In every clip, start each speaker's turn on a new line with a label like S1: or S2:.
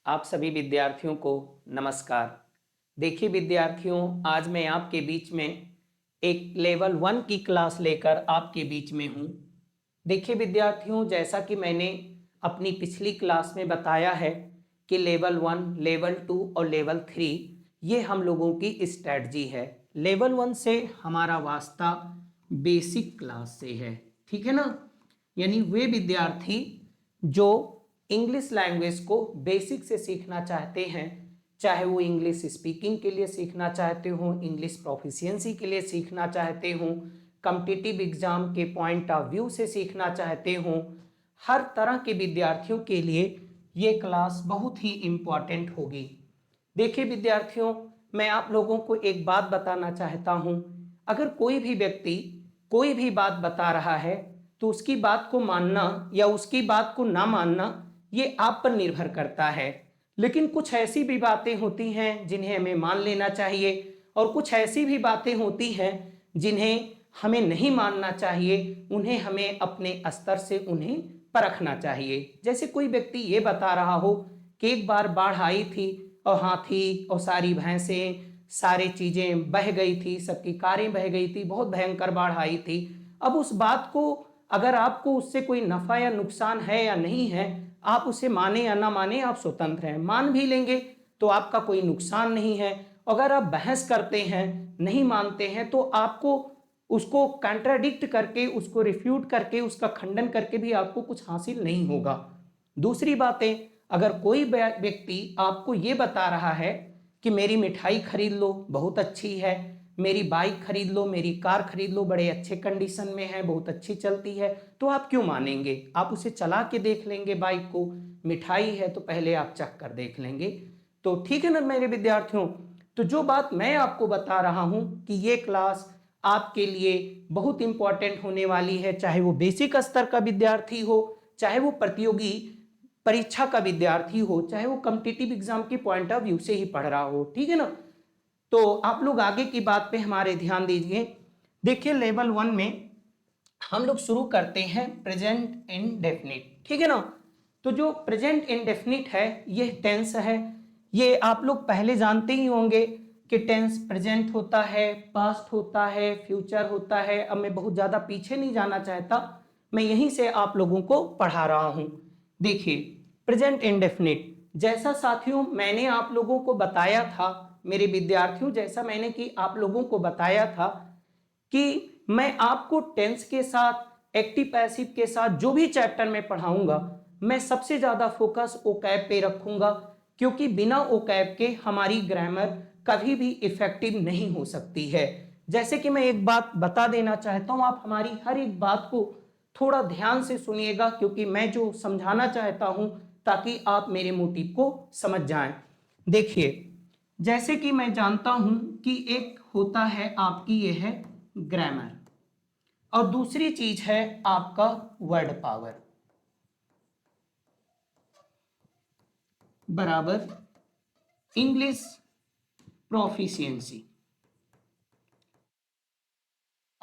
S1: आप सभी विद्यार्थियों को नमस्कार। देखिए विद्यार्थियों, आज मैं आपके बीच में एक लेवल 1 की क्लास लेकर आपके बीच में हूँ। देखिए विद्यार्थियों, जैसा कि मैंने अपनी पिछली क्लास में बताया है कि लेवल 1, लेवल 2 और लेवल 3 ये हम लोगों की स्ट्रेटजी है। लेवल 1 से हमारा वास्ता बेसिक क्लास से है, ठीक है ना। यानी वे विद्यार्थी जो इंग्लिश लैंग्वेज को बेसिक से सीखना चाहते हैं, चाहे वो इंग्लिश स्पीकिंग के लिए सीखना चाहते हो, इंग्लिश प्रोफिशिएंसी के लिए सीखना चाहते हो, कॉम्पिटिटिव एग्जाम के पॉइंट ऑफ व्यू से सीखना चाहते हो, हर तरह के विद्यार्थियों के लिए ये क्लास बहुत ही इम्पॉर्टेंट होगी। देखिए विद्यार्थियों, मैं आप लोगों को एक बात बताना चाहता हूँ। अगर कोई भी व्यक्ति कोई भी बात बता रहा है तो उसकी बात को मानना या उसकी बात को ना मानना ये आप पर निर्भर करता है। लेकिन कुछ ऐसी भी बातें होती हैं जिन्हें हमें मान लेना चाहिए और कुछ ऐसी भी बातें होती हैं जिन्हें हमें नहीं मानना चाहिए, उन्हें हमें अपने स्तर से उन्हें परखना चाहिए। जैसे कोई व्यक्ति ये बता रहा हो कि एक बार बाढ़ आई थी और हाथी और सारी भैंसें सारी चीजें बह गई थी, सबकी कारें बह गई थी, बहुत भयंकर बाढ़ आई थी। अब उस बात को अगर आपको उससे कोई नफा या नुकसान है या नहीं है, आप उसे माने या ना माने आप स्वतंत्र हैं। मान भी लेंगे तो आपका कोई नुकसान नहीं है। अगर आप बहस करते हैं, नहीं मानते हैं, तो आपको उसको कंट्राडिक्ट करके, उसको रिफ्यूट करके, उसका खंडन करके भी आपको कुछ हासिल नहीं होगा। दूसरी बातें, अगर कोई व्यक्ति आपको ये बता रहा है कि मेरी मिठाई खरीद लो, बहुत अच्छी है, मेरी बाइक खरीद लो, मेरी कार खरीद लो, बड़े अच्छे कंडीशन में है, बहुत अच्छी चलती है, तो आप क्यों मानेंगे? आप उसे चला के देख लेंगे बाइक को, मिठाई है तो पहले आप चख कर देख लेंगे। तो ठीक है ना मेरे विद्यार्थियों। तो जो बात मैं आपको बता रहा हूं कि ये क्लास आपके लिए बहुत इंपॉर्टेंट होने वाली है, चाहे वो बेसिक स्तर का विद्यार्थी हो, चाहे वो प्रतियोगी परीक्षा का विद्यार्थी हो, चाहे वो कॉम्पिटिटिव एग्जाम के पॉइंट ऑफ व्यू से ही पढ़ रहा हो, ठीक है ना। तो आप लोग आगे की बात पे हमारे ध्यान दीजिए। देखिए लेवल 1 में हम लोग शुरू करते हैं प्रेजेंट इंडेफिनिट, ठीक है ना। तो जो प्रेजेंट इंडेफिनिट है ये टेंस है। ये आप लोग पहले जानते ही होंगे कि टेंस प्रेजेंट होता है, पास्ट होता है, फ्यूचर होता है। अब मैं बहुत ज्यादा पीछे नहीं जाना चाहता, मैं यहीं से आप लोगों को पढ़ा रहा हूं। देखिए प्रेजेंट इंडेफिनिट, जैसा साथियों मैंने आप लोगों को बताया था, मेरे विद्यार्थियों, जैसा मैंने कि आप लोगों को बताया था कि मैं आपको टेंस के साथ, एक्टिव पैसिव के साथ जो भी चैप्टर में पढ़ाऊंगा, मैं सबसे ज्यादा फोकस ओकैब पे रखूंगा, क्योंकि बिना ओकैब के हमारी ग्रामर कभी भी इफेक्टिव नहीं हो सकती है। जैसे कि मैं एक बात बता देना चाहता हूं, आप हमारी हर एक बात को थोड़ा ध्यान से सुनिएगा, क्योंकि मैं जो समझाना चाहता हूं ताकि आप मेरे मोटिव को समझ जाएं। देखिए जैसे कि मैं जानता हूं कि एक होता है आपकी ये है ग्रामर और दूसरी चीज है आपका वर्ड पावर बराबर इंग्लिश प्रोफिशिएंसी।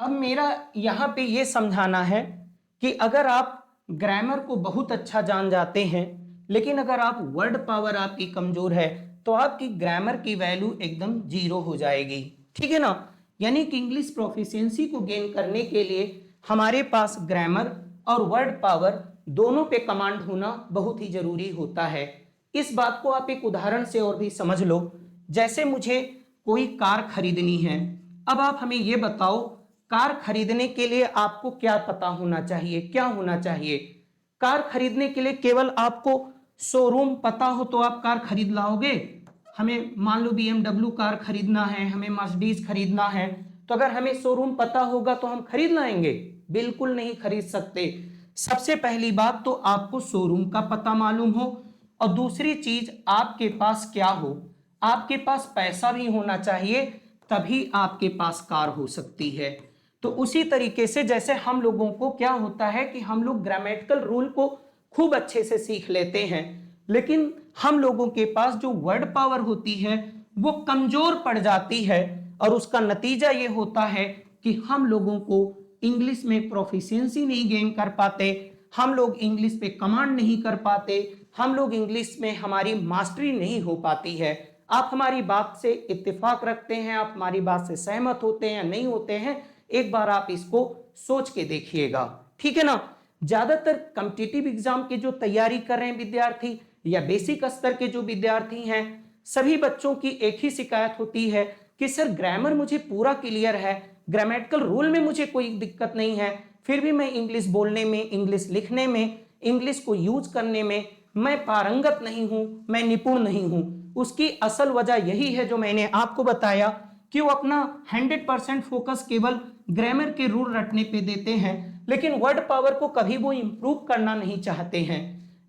S1: अब मेरा यहां पे ये समझाना है कि अगर आप ग्रामर को बहुत अच्छा जान जाते हैं, लेकिन अगर आप वर्ड पावर आपकी कमजोर है, तो आपकी ग्रामर की वैल्यू एकदम जीरो हो जाएगी, ठीक है ना। यानी कि इंग्लिश प्रोफिशिएंसी को गेन करने के लिए हमारे पास ग्रामर और वर्ड पावर दोनों पे कमांड होना बहुत ही जरूरी होता है। इस बात को आप एक उदाहरण से और भी समझ लो। जैसे मुझे कोई कार खरीदनी है, अब आप हमें ये बताओ कार खरीदने के लिए आपको क्या पता होना चाहिए, क्या होना चाहिए? कार खरीदने के लिए केवल आपको शोरूम पता हो तो आप कार खरीद लाओगे? हमें मान लो BMW कार खरीदना है, हमें मर्सिडीज खरीदना है, तो अगर हमें शोरूम पता होगा तो हम खरीद लाएंगे? बिल्कुल नहीं खरीद सकते। सबसे पहली बात तो आपको शोरूम का पता मालूम हो, और दूसरी चीज आपके पास क्या हो, आपके पास पैसा भी होना चाहिए, तभी आपके पास कार हो सकती है। तो उसी तरीके से जैसे हम लोगों को क्या होता है कि हम लोग ग्रामेटिकल रूल को खूब अच्छे से सीख लेते हैं, लेकिन हम लोगों के पास जो वर्ड पावर होती है वो कमजोर पड़ जाती है, और उसका नतीजा ये होता है कि हम लोगों को इंग्लिश में प्रोफिशिएंसी नहीं गेन कर पाते, हम लोग इंग्लिश पे कमांड नहीं कर पाते, हम लोग इंग्लिश में हमारी मास्टरी नहीं हो पाती है। आप हमारी बात से इत्तेफाक रखते हैं, आप हमारी बात से सहमत होते हैं या नहीं होते हैं, एक बार आप इसको सोच के देखिएगा, ठीक है ना। ज्यादातर कॉम्पिटिटिव एग्जाम की जो तैयारी कर रहे हैं विद्यार्थी या बेसिक स्तर के जो विद्यार्थी हैं, सभी बच्चों की एक ही शिकायत होती है कि सर ग्रामर मुझे पूरा क्लियर है, ग्रामेटिकल रूल में मुझे कोई दिक्कत नहीं है, फिर भी मैं इंग्लिश बोलने में, इंग्लिश लिखने में, इंग्लिश को यूज करने में मैं पारंगत नहीं हूं, मैं निपुण नहीं हूं। उसकी असल वजह यही है जो मैंने आपको बताया कि वो अपना 100% फोकस केवल ग्रामर के रूल रटने पे देते हैं, लेकिन वर्ड पावर को कभी वो इंप्रूव करना नहीं चाहते हैं।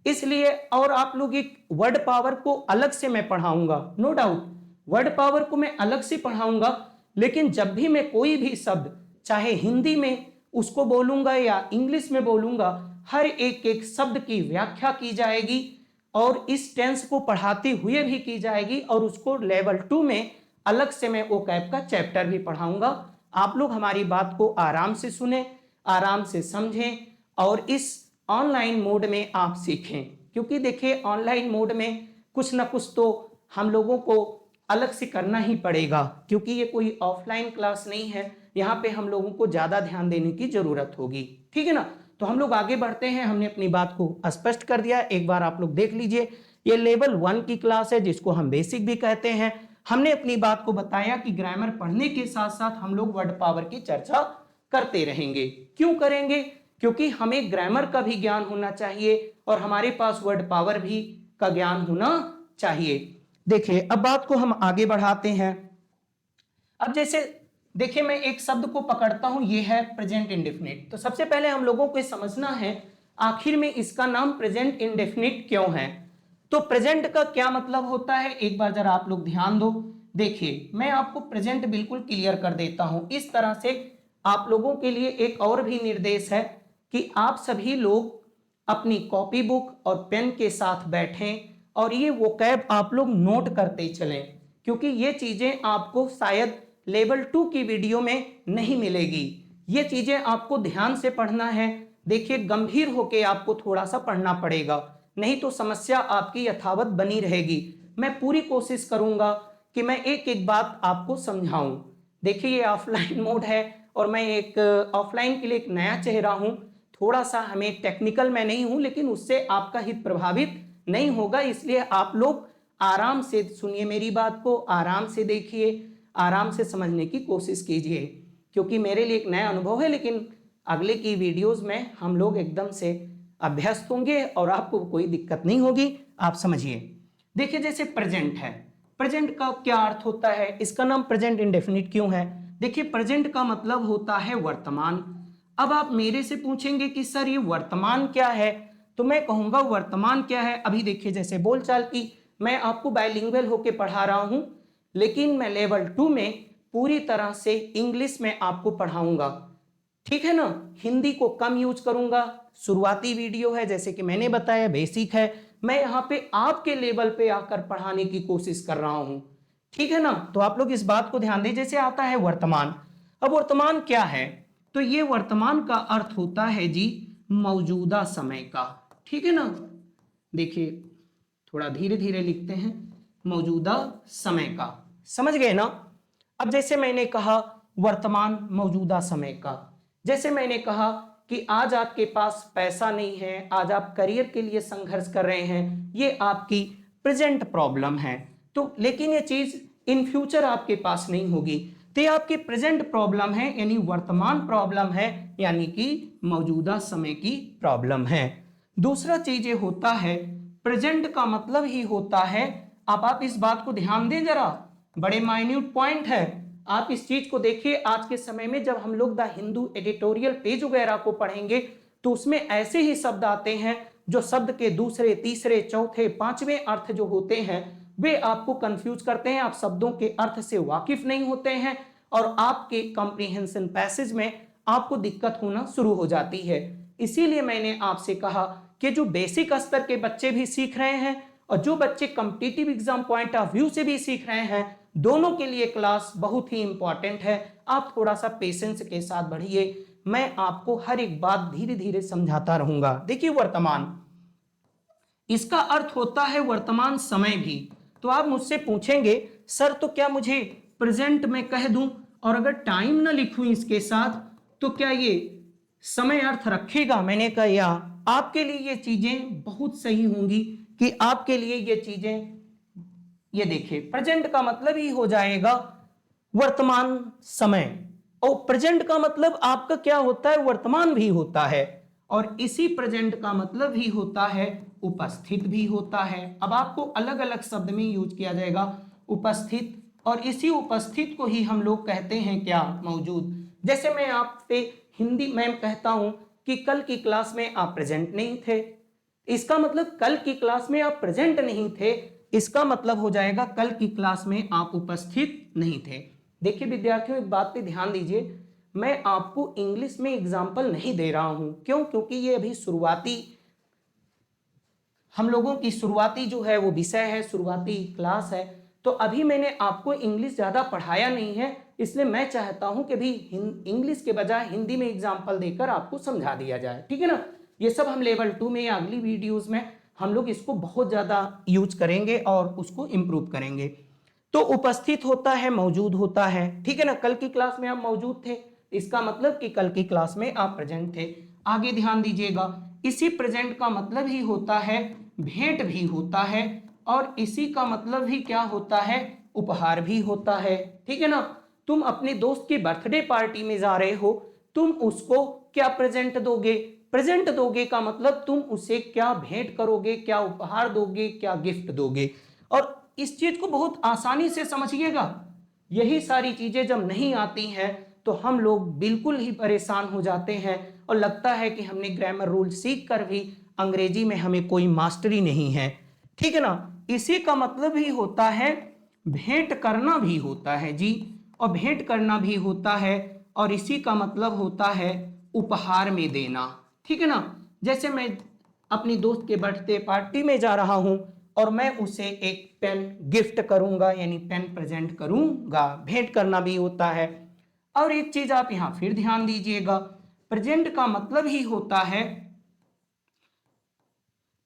S1: इसलिए और आप लोग एक वर्ड पावर को अलग से मैं पढ़ाऊंगा, नो डाउट वर्ड पावर को मैं अलग से पढ़ाऊंगा, लेकिन जब भी मैं कोई भी शब्द चाहे हिंदी में उसको बोलूंगा या इंग्लिश में बोलूंगा, हर एक एक शब्द की व्याख्या की जाएगी और इस टेंस को पढ़ाते हुए भी की जाएगी, और उसको लेवल 2 में अलग से मैं वोकैब का चैप्टर भी पढ़ाऊंगा। आप लोग हमारी बात को आराम से सुने, आराम से समझें और इस ऑनलाइन मोड में आप सीखें, क्योंकि देखिए ऑनलाइन मोड में कुछ ना कुछ तो हम लोगों को अलग से करना ही पड़ेगा, क्योंकि ये कोई ऑफलाइन क्लास नहीं है, यहाँ पे हम लोगों को ज्यादा ध्यान देने की जरूरत होगी, ठीक है ना। तो हम लोग आगे बढ़ते हैं, हमने अपनी बात को स्पष्ट कर दिया, एक बार आप लोग देख लीजिए। ये लेवल 1 की क्लास है जिसको हम बेसिक भी कहते हैं। हमने अपनी बात को बताया कि ग्रामर पढ़ने के साथ साथ हम लोग वर्ड पावर की चर्चा करते रहेंगे। क्यों करेंगे? क्योंकि हमें ग्रामर का भी ज्ञान होना चाहिए और हमारे पास वर्ड पावर भी का ज्ञान होना चाहिए। देखिए अब बात को हम आगे बढ़ाते हैं। अब जैसे देखिए मैं एक शब्द को पकड़ता हूं, ये है प्रेजेंट इंडेफिनिट। तो सबसे पहले हम लोगों को समझना है आखिर में इसका नाम प्रेजेंट इंडेफिनिट क्यों है। तो प्रेजेंट का क्या मतलब होता है, एक बार जरा आप लोग ध्यान दो। देखिए मैं आपको प्रेजेंट बिल्कुल क्लियर कर देता हूं। इस तरह से आप लोगों के लिए एक और भी निर्देश है कि आप सभी लोग अपनी कॉपी बुक और पेन के साथ बैठें और ये वोकैब आप लोग नोट करते चलें, क्योंकि ये चीजें आपको शायद लेवल 2 की वीडियो में नहीं मिलेगी। ये चीजें आपको ध्यान से पढ़ना है। देखिए गंभीर होके आपको थोड़ा सा पढ़ना पड़ेगा, नहीं तो समस्या आपकी यथावत बनी रहेगी। मैं पूरी कोशिश करूंगा कि मैं एक एक बात आपको समझाऊं। देखिए ये ऑफलाइन मोड है और मैं एक ऑफलाइन के लिए एक नया चेहरा हूं, थोड़ा सा हमें टेक्निकल मैं नहीं हूं, लेकिन उससे आपका हित प्रभावित नहीं होगा। इसलिए आप लोग आराम से सुनिए मेरी बात को, आराम से देखिए, आराम से समझने की कोशिश कीजिए, क्योंकि मेरे लिए एक नया अनुभव है। लेकिन अगले की वीडियोस में हम लोग एकदम से अभ्यस्त होंगे और आपको कोई दिक्कत नहीं होगी, आप समझिए। देखिए जैसे प्रेजेंट है, प्रेजेंट का क्या अर्थ होता है, इसका नाम प्रेजेंट इंडेफिनिट क्यों है। देखिए प्रेजेंट का मतलब होता है वर्तमान। अब आप मेरे से पूछेंगे कि सर ये वर्तमान क्या है, तो मैं कहूंगा वर्तमान क्या है। अभी देखिए जैसे बोलचाल की मैं आपको बाइलिंगुअल होके पढ़ा रहा हूं, लेकिन मैं लेवल 2 में पूरी तरह से इंग्लिश में आपको पढ़ाऊंगा, ठीक है ना। हिंदी को कम यूज करूंगा, शुरुआती वीडियो है, जैसे कि मैंने बताया बेसिक है, मैं यहाँ पे आपके लेवल पे आकर पढ़ाने की कोशिश कर रहा हूं, ठीक है ना। तो आप लोग इस बात को ध्यान दें। जैसे आता है वर्तमान, अब वर्तमान क्या है, तो ये वर्तमान का अर्थ होता है जी मौजूदा समय का, ठीक है ना। देखिए थोड़ा धीरे धीरे लिखते हैं, मौजूदा समय का, समझ गए ना। अब जैसे मैंने कहा वर्तमान मौजूदा समय का, जैसे मैंने कहा कि आज आपके पास पैसा नहीं है, आज आप करियर के लिए संघर्ष कर रहे हैं, ये आपकी प्रेजेंट प्रॉब्लम है। तो लेकिन ये चीज इन फ्यूचर आपके पास नहीं होगी, तो ये आपकी प्रेजेंट प्रॉब्लम है, यानी वर्तमान प्रॉब्लम है, यानी कि मौजूदा समय की प्रॉब्लम है। दूसरा चीज ये होता है, प्रेजेंट का मतलब ही होता है, अब आप इस बात को ध्यान दें जरा, बड़े माइन्यूट पॉइंट है, आप इस चीज को देखिए। आज के समय में जब हम लोग द हिंदू एडिटोरियल पेज वगैरह को पढ़ेंगे तो उसमें ऐसे ही शब्द आते हैं जो शब्द के दूसरे, तीसरे, चौथे, पांचवें अर्थ जो होते हैं वे आपको कंफ्यूज करते हैं, आप शब्दों के अर्थ से वाकिफ नहीं होते हैं और आपके कॉम्प्रिहेंशन पैसेज में आपको दिक्कत होना शुरू हो जाती है। इसीलिए मैंने आपसे कहा कि जो बेसिक स्तर के बच्चे भी सीख रहे हैं और जो बच्चे competitive exam point of view से भी सीख रहे हैं, दोनों के लिए क्लास बहुत ही इंपॉर्टेंट है। आप थोड़ा सा पेशेंस के साथ बढ़िए, मैं आपको हर एक बात धीरे धीरे समझाता रहूंगा। देखिए वर्तमान, इसका अर्थ होता है वर्तमान समय भी। तो आप मुझसे पूछेंगे सर तो क्या मुझे प्रेजेंट में कह दूं और अगर टाइम ना लिखूं इसके साथ तो क्या ये समय अर्थ रखेगा? मैंने कहा या आपके लिए ये चीजें बहुत सही होंगी कि आपके लिए ये चीजें, ये देखिए प्रेजेंट का मतलब ही हो जाएगा वर्तमान समय, और प्रेजेंट का मतलब आपका क्या होता है? वर्तमान भी होता है, और इसी प्रेजेंट का मतलब ही होता है उपस्थित भी होता है। अब आपको अलग अलग शब्द में यूज किया जाएगा उपस्थित, और इसी उपस्थित को ही हम लोग कहते हैं क्या? मौजूद। जैसे मैं आपसे हिंदी में कहता हूं कि कल की क्लास में आप प्रेजेंट नहीं थे, इसका मतलब कल की क्लास में आप प्रेजेंट नहीं थे, इसका मतलब हो जाएगा कल की क्लास में आप उपस्थित नहीं थे। देखिए विद्यार्थियों एक बात पे ध्यान दीजिए, मैं आपको इंग्लिश में एग्जाम्पल नहीं दे रहा हूं, क्यों? क्योंकि ये अभी शुरुआती, हम लोगों की शुरुआती जो है वो विषय है, शुरुआती क्लास है, तो अभी मैंने आपको इंग्लिश ज़्यादा पढ़ाया नहीं है, इसलिए मैं चाहता हूं कि भी इंग्लिश के बजाय हिंदी में एग्जाम्पल देकर आपको समझा दिया जाए, ठीक है ना। ये सब हम लेवल 2 में या अगली वीडियोस में हम लोग इसको बहुत ज़्यादा यूज करेंगे और उसको इम्प्रूव करेंगे। तो उपस्थित होता है, मौजूद होता है, ठीक है ना। कल की क्लास में आप मौजूद थे, इसका मतलब कि कल की क्लास में आप प्रेजेंट थे। आगे ध्यान दीजिएगा, इसी प्रेजेंट का मतलब ही होता है भेंट भी होता है, और इसी का मतलब ही क्या होता है? उपहार भी होता है, ठीक है ना। तुम अपने दोस्त की बर्थडे पार्टी में जा रहे हो, तुम उसको क्या प्रेजेंट दोगे? प्रेजेंट दोगे का मतलब तुम उसे क्या भेंट करोगे, क्या उपहार दोगे, क्या गिफ्ट दोगे। और इस चीज को बहुत आसानी से समझिएगा। यही सारी चीजें जब नहीं आती हैं तो हम लोग बिल्कुल ही परेशान हो जाते हैं और लगता है कि हमने ग्रामर रूल सीख कर भी अंग्रेजी में हमें कोई मास्टरी नहीं है, ठीक है ना। इसी का मतलब ही होता है भेंट करना भी होता है जी, और भेंट करना भी होता है, और इसी का मतलब होता है उपहार में देना, ठीक है ना। जैसे मैं अपनी दोस्त के बर्थडे पार्टी में जा रहा हूं और मैं उसे एक पेन गिफ्ट करूंगा, यानी पेन प्रेजेंट करूंगा, भेंट करना भी होता है। और एक चीज आप यहां फिर ध्यान दीजिएगा, प्रेजेंट का मतलब ही होता है,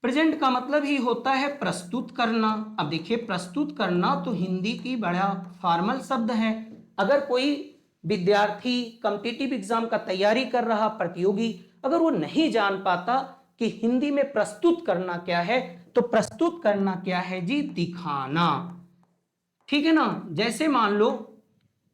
S1: प्रेजेंट का मतलब ही होता है प्रस्तुत करना। अब देखिए प्रस्तुत करना तो हिंदी की बड़ा फॉर्मल शब्द है। अगर कोई विद्यार्थी कॉम्पिटिटिव एग्जाम का तैयारी कर रहा प्रतियोगी, अगर वो नहीं जान पाता कि हिंदी में प्रस्तुत करना क्या है, तो प्रस्तुत करना क्या है जी? दिखाना, ठीक है ना। जैसे मान लो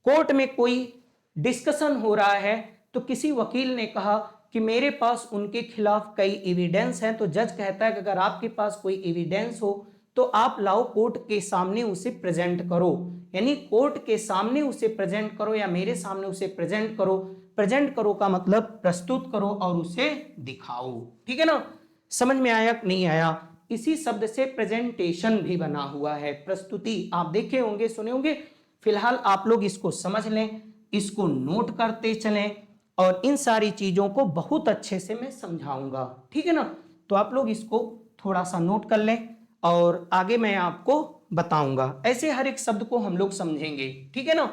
S1: कोर्ट में कोई डिस्कशन हो रहा है, तो किसी वकील ने कहा कि मेरे पास उनके खिलाफ कई एविडेंस हैं, तो जज कहता है कि अगर आपके पास कोई एविडेंस हो तो आप लाओ कोर्ट के सामने उसे प्रेजेंट करो, यानी कोर्ट के सामने उसे प्रेजेंट करो या मेरे सामने उसे प्रेजेंट करो। प्रेजेंट करो का मतलब प्रस्तुत करो और उसे दिखाओ, ठीक है ना। समझ में आया कि नहीं आया? इसी शब्द से प्रेजेंटेशन भी बना हुआ है, प्रस्तुति। आप देखे होंगे, सुने होंगे। फिलहाल आप लोग इसको समझ लें, इसको नोट करते चलें, और इन सारी चीजों को बहुत अच्छे से मैं समझाऊंगा, ठीक है ना। तो आप लोग इसको थोड़ा सा नोट कर लें और आगे मैं आपको बताऊंगा। ऐसे हर एक शब्द को हम लोग समझेंगे, ठीक है ना।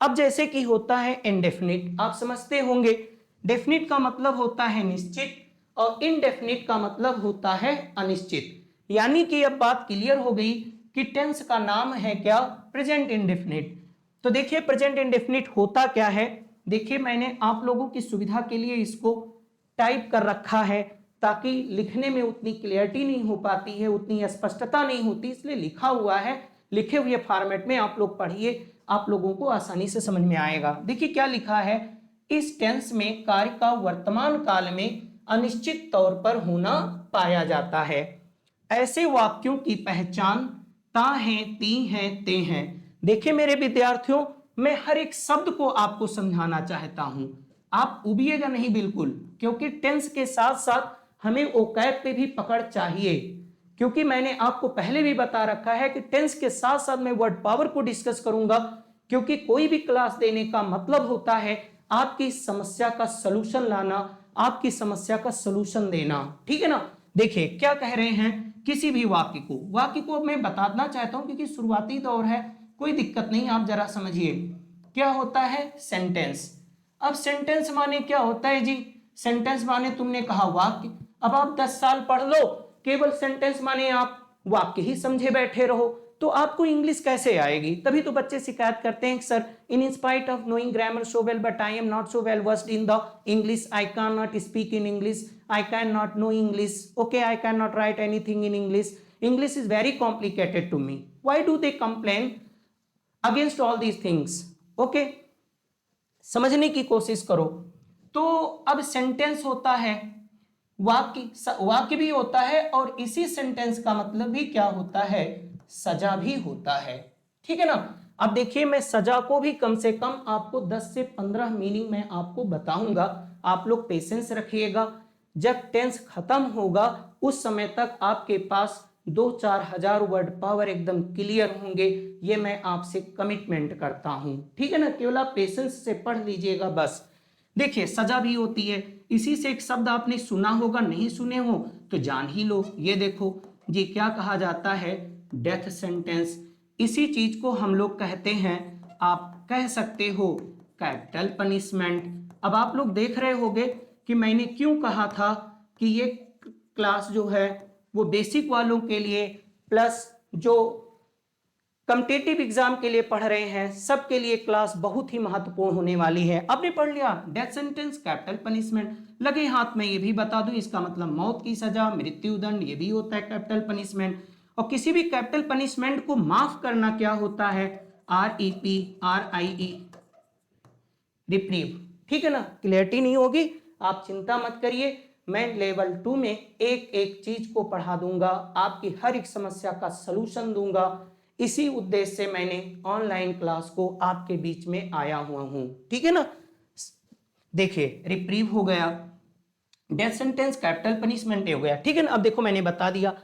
S1: अब जैसे कि होता है इनडेफिनिट, आप समझते होंगे। डेफिनिट का मतलब होता है निश्चित, और इनडेफिनिट का मतलब होता है अनिश्चित। यानी कि अब बात क्लियर हो गई कि टेंस का नाम है क्या? Present indefinite. तो देखिए प्रेजेंट इंडेफिनिट होता क्या है। देखिए मैंने आप लोगों की सुविधा के लिए इसको टाइप कर रखा है, ताकि लिखने में उतनी क्लियरिटी नहीं हो पाती है, उतनी स्पष्टता नहीं होती, इसलिए लिखा हुआ है। लिखे हुए फॉर्मेट में आप लोग पढ़िए, आप लोगों को आसानी से समझ में आएगा। देखिए क्या लिखा है, इस टेंस में कार्य का वर्तमान काल में अनिश्चित तौर पर होना पाया जाता है। ऐसे वाक्यों की पहचान ता है, ती है, ते हैं। देखिए मेरे विद्यार्थियों, मैं हर एक शब्द को आपको समझाना चाहता हूं, आप उबिएगा नहीं बिल्कुल, क्योंकि टेंस के साथ साथ हमें ओकैब पे भी पकड़ चाहिए। क्योंकि मैंने आपको पहले भी बता रखा है कि टेंस के साथ साथ मैं वर्ड पावर को डिस्कस करूंगा, क्योंकि कोई भी क्लास देने का मतलब होता है आपकी समस्या का सलूशन लाना, आपकी समस्या का सलूशन देना, ठीक है ना। देखिए क्या कह रहे हैं, किसी भी वाक्य को मैं बताना चाहता हूं क्योंकि शुरुआती दौर है, कोई दिक्कत नहीं, आप जरा समझिए। क्या होता है सेंटेंस? अब सेंटेंस माने क्या होता है जी? सेंटेंस माने तुमने कहा वाक्य। अब आप 10 साल पढ़ लो, केवल सेंटेंस माने आप वाक्य ही समझे बैठे रहो, तो आपको इंग्लिश कैसे आएगी? तभी तो बच्चे शिकायत करते हैं sir, in spite of knowing grammar so well but I am not so well versed in the English, I can not speak in English, I can not know English, okay, I can not write anything in English, English is very complicated to me. Why do they complain against all these things? Okay, समझने की कोशिश करो। तो अब sentence होता है, वाक्य भी होता है, और इसी सेंटेंस का मतलब भी क्या होता है? सजा भी होता है, ठीक है ना। अब देखिए, मैं सजा को भी कम से कम आपको 10 से 15 मीनिंग में आपको बताऊंगा, आप लोग पेशेंस रखिएगा। जब टेंस खत्म होगा उस समय तक आपके पास 2-4 हजार वर्ड पावर एकदम क्लियर होंगे, ये मैं आपसे कमिटमेंट करता हूं, ठीक है ना। केवल आप पेशेंस से पढ़ लीजिएगा बस। देखिए, सजा भी होती है, इसी से एक शब्द आपने सुना होगा, नहीं सुने हो तो जान ही लो। ये देखो जी, क्या कहा जाता है? Death sentence. इसी चीज को हम लोग कहते हैं, आप कह सकते हो कैपिटल पनिशमेंट। अब आप लोग देख रहे होंगे कि मैंने क्यों कहा था कि ये क्लास जो है वो बेसिक वालों के लिए प्लस जो कॉम्पिटिटिव एग्जाम के लिए पढ़ रहे हैं सबके लिए क्लास बहुत ही महत्वपूर्ण होने वाली है। आपने पढ़ लिया डेथ सेंटेंस, कैपिटल पनिशमेंट, लगे हाथ में ये भी बता दूं, इसका मतलब मौत की सजा, मृत्युदंड, ये भी होता है कैपिटल पनिशमेंट। और किसी भी कैपिटल पनिशमेंट को माफ करना क्या होता है? REPRIE, रिप्रीव, ठीक है ना। क्लियरिटी नहीं होगी, आप चिंता मत करिए, मैं लेवल 2 में एक एक चीज को पढ़ा दूंगा, आपकी हर एक समस्या का सलूशन दूंगा। इसी उद्देश्य से मैंने ऑनलाइन क्लास को आपके बीच में आया हुआ हूं, ठीक है ना। देखिए, रिप्रीव हो गया, डेथ सेंटेंस, कैपिटल पनिशमेंट हो गया, ठीक है ना। अब देखो, मैंने बता दिया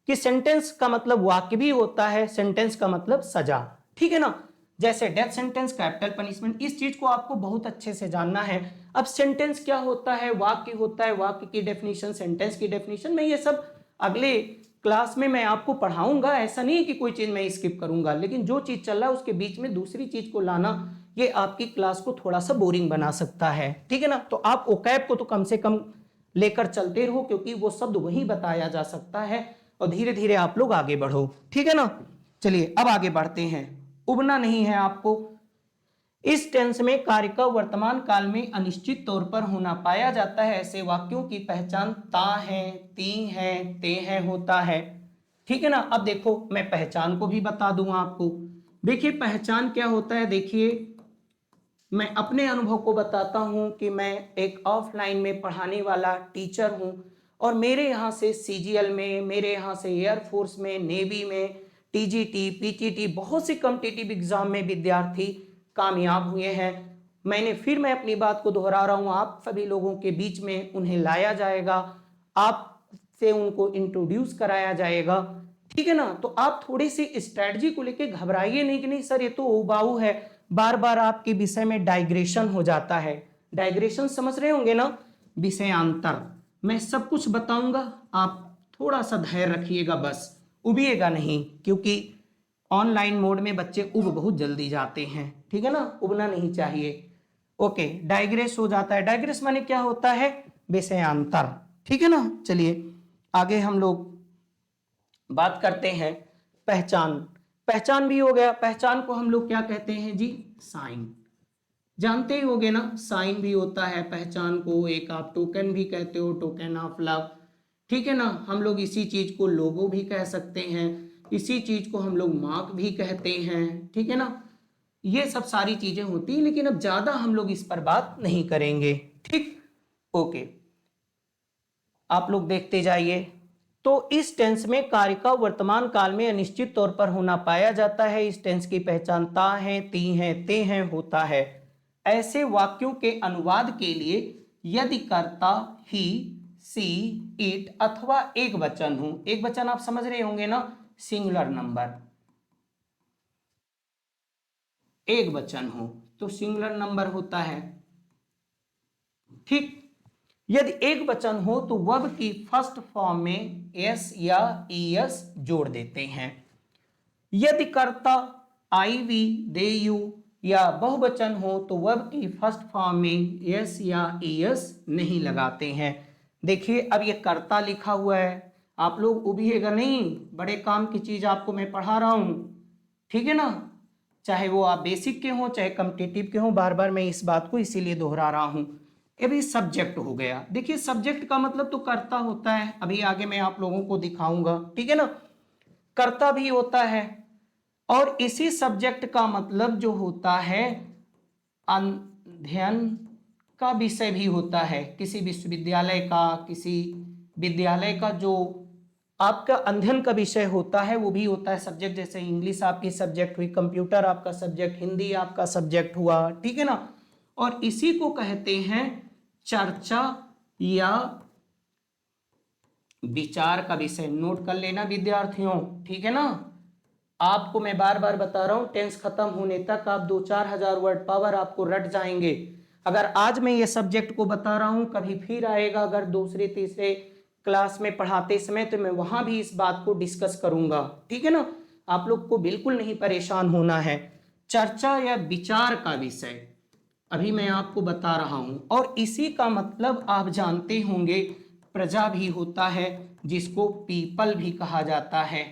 S1: कि सेंटेंस का मतलब वाक्य भी होता है, सेंटेंस का मतलब सजा, ठीक है ना। जैसे डेथ सेंटेंस, कैपिटल पनिशमेंट, इस चीज को आपको बहुत अच्छे से जानना है। अब सेंटेंस क्या होता है, वाक्य होता है, वाक्य की डेफिनेशन, सेंटेंस की डेफिनेशन, मैं ये सब अगले क्लास में मैं आपको पढ़ाऊंगा। ऐसा नहीं कि कोई चीज मैं स्किप करूंगा, लेकिन जो चीज चल रहा है उसके बीच में दूसरी चीज को लाना, ये आपकी क्लास को थोड़ा सा बोरिंग बना सकता है, ठीक है ना। तो आप ओकैब को तो कम से कम लेकर चलते रहो, क्योंकि वो शब्द वही बताया जा सकता है, और धीरे धीरे आप लोग आगे बढ़ो, ठीक है ना। चलिए अब आगे बढ़ते हैं, उबना नहीं है आपको। इस टेंस में कार्य का वर्तमान काल में अनिश्चित तौर पर होना पाया जाता है, ऐसे वाक्यों की पहचान ता है, ती है, ते है होता है, ठीक है ना। अब देखो, मैं पहचान को भी बता दूंगा आपको। देखिए, पहचान क्या होता है, देखिए मैं अपने अनुभव को बताता हूं कि मैं एक ऑफलाइन में पढ़ाने वाला टीचर हूं, और मेरे यहाँ से CGL में, मेरे यहाँ से एयरफोर्स में, नेवी में, TGT, PTT, बहुत से कॉम्पिटिटिव एग्जाम में विद्यार्थी कामयाब हुए हैं। फिर मैं अपनी बात को दोहरा रहा हूँ, आप सभी लोगों के बीच में उन्हें लाया जाएगा, आपसे उनको इंट्रोड्यूस कराया जाएगा, ठीक है ना। तो आप थोड़ी सी स्ट्रेटजी को लेके घबराइए नहीं कि नहीं सर ये तो उबाऊ है, बार बार आपके विषय में डाइग्रेशन हो जाता है। डाइग्रेशन समझ रहे होंगे ना, विषयांतर। मैं सब कुछ बताऊंगा, आप थोड़ा सा धैर्य रखिएगा, बस उबिएगा नहीं, क्योंकि ऑनलाइन मोड में बच्चे उब बहुत जल्दी जाते हैं, ठीक है ना, उबना नहीं चाहिए। ओके, डाइग्रेस हो जाता है, डाइग्रेस माने क्या होता है? विषयांतर, ठीक है ना। चलिए आगे हम लोग बात करते हैं पहचान। पहचान भी हो गया, पहचान को हम लोग क्या कहते हैं जी? साइन। जानते ही होगे ना, साइन भी होता है पहचान को, एक आप टोकन भी कहते हो, टोकन ऑफ लव, ठीक है ना। हम लोग इसी चीज को लोगो भी कह सकते हैं, इसी चीज को हम लोग मार्क भी कहते हैं, ठीक है ना। ये सब सारी चीजें होती हैं, लेकिन अब ज्यादा हम लोग इस पर बात नहीं करेंगे, ठीक। ओके, आप लोग देखते जाइए। तो इस टेंस में कार्य का वर्तमान काल में अनिश्चित तौर पर होना पाया जाता है। इस टेंस की पहचान ता है, ती है, ते है होता है। ऐसे वाक्यों के अनुवाद के लिए यदि कर्ता ही, सी, इट अथवा एक वचन हो, एक वचन आप समझ रहे होंगे ना, सिंगुलर नंबर, एक वचन हो तो सिंगुलर नंबर होता है, ठीक। यदि एक वचन हो तो वर्ब की फर्स्ट फॉर्म में एस या ईएस जोड़ देते हैं। यदि कर्ता आई, वी, दे, यू या बहुवचन हो तो वर्ब की फर्स्ट फॉर्म में यस या ईएस नहीं लगाते हैं। देखिए अब ये कर्ता लिखा हुआ है, आप लोग उबिएगा नहीं, बड़े काम की चीज आपको मैं पढ़ा रहा हूं, ठीक है ना, चाहे वो आप बेसिक के हो चाहे कॉम्पिटिटिव के हो, बार बार मैं इस बात को इसीलिए दोहरा रहा हूं। अभी सब्जेक्ट हो गया, देखिए सब्जेक्ट का मतलब तो कर्ता होता है, अभी आगे मैं आप लोगों को दिखाऊंगा, ठीक है ना, कर्ता भी होता है। और इसी सब्जेक्ट का मतलब जो होता है अध्ययन का विषय भी होता है, किसी विश्वविद्यालय का, किसी विद्यालय का जो आपका अध्ययन का विषय होता है वो भी होता है सब्जेक्ट। जैसे इंग्लिश आपकी सब्जेक्ट हुई, कंप्यूटर आपका सब्जेक्ट, हिंदी आपका सब्जेक्ट हुआ, ठीक है ना। और इसी को कहते हैं चर्चा या विचार का विषय। नोट कर लेना विद्यार्थियों, ठीक है ना। आपको मैं बार बार बता रहा हूं, टेंस खत्म होने तक आप 2-4 हजार वर्ड पावर आपको रट जाएंगे। अगर आज मैं ये सब्जेक्ट को बता रहा हूं, कभी फिर आएगा अगर दूसरे तीसरे क्लास में पढ़ाते समय तो मैं वहां भी इस बात को डिस्कस करूंगा, ठीक है ना। आप लोग को बिल्कुल नहीं परेशान होना है। चर्चा या विचार का विषय अभी मैं आपको बता रहा हूं, और इसी का मतलब आप जानते होंगे प्रजा भी होता है, जिसको पीपल भी कहा जाता है,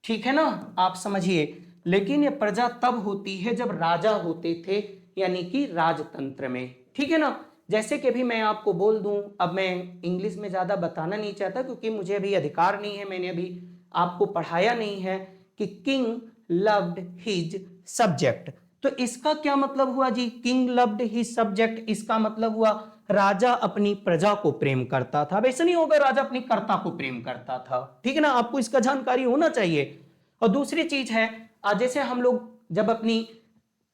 S1: ठीक है ना, आप समझिए। लेकिन ये प्रजा तब होती है जब राजा होते थे, यानी कि राजतंत्र में, ठीक है ना। जैसे कि अभी मैं आपको बोल दूं, अब मैं इंग्लिश में ज्यादा बताना नहीं चाहता क्योंकि मुझे अभी अधिकार नहीं है, मैंने अभी आपको पढ़ाया नहीं है कि किंग लव्ड हिज सब्जेक्ट। तो इसका क्या मतलब हुआ जी, किंग लव्ड हिज सब्जेक्ट, इसका मतलब हुआ राजा अपनी प्रजा को प्रेम करता था। वैसे नहीं होगा राजा अपनी कर्ता को प्रेम करता था, ठीक है ना, आपको इसका जानकारी होना चाहिए। और दूसरी चीज है, जैसे हम लोग जब अपनी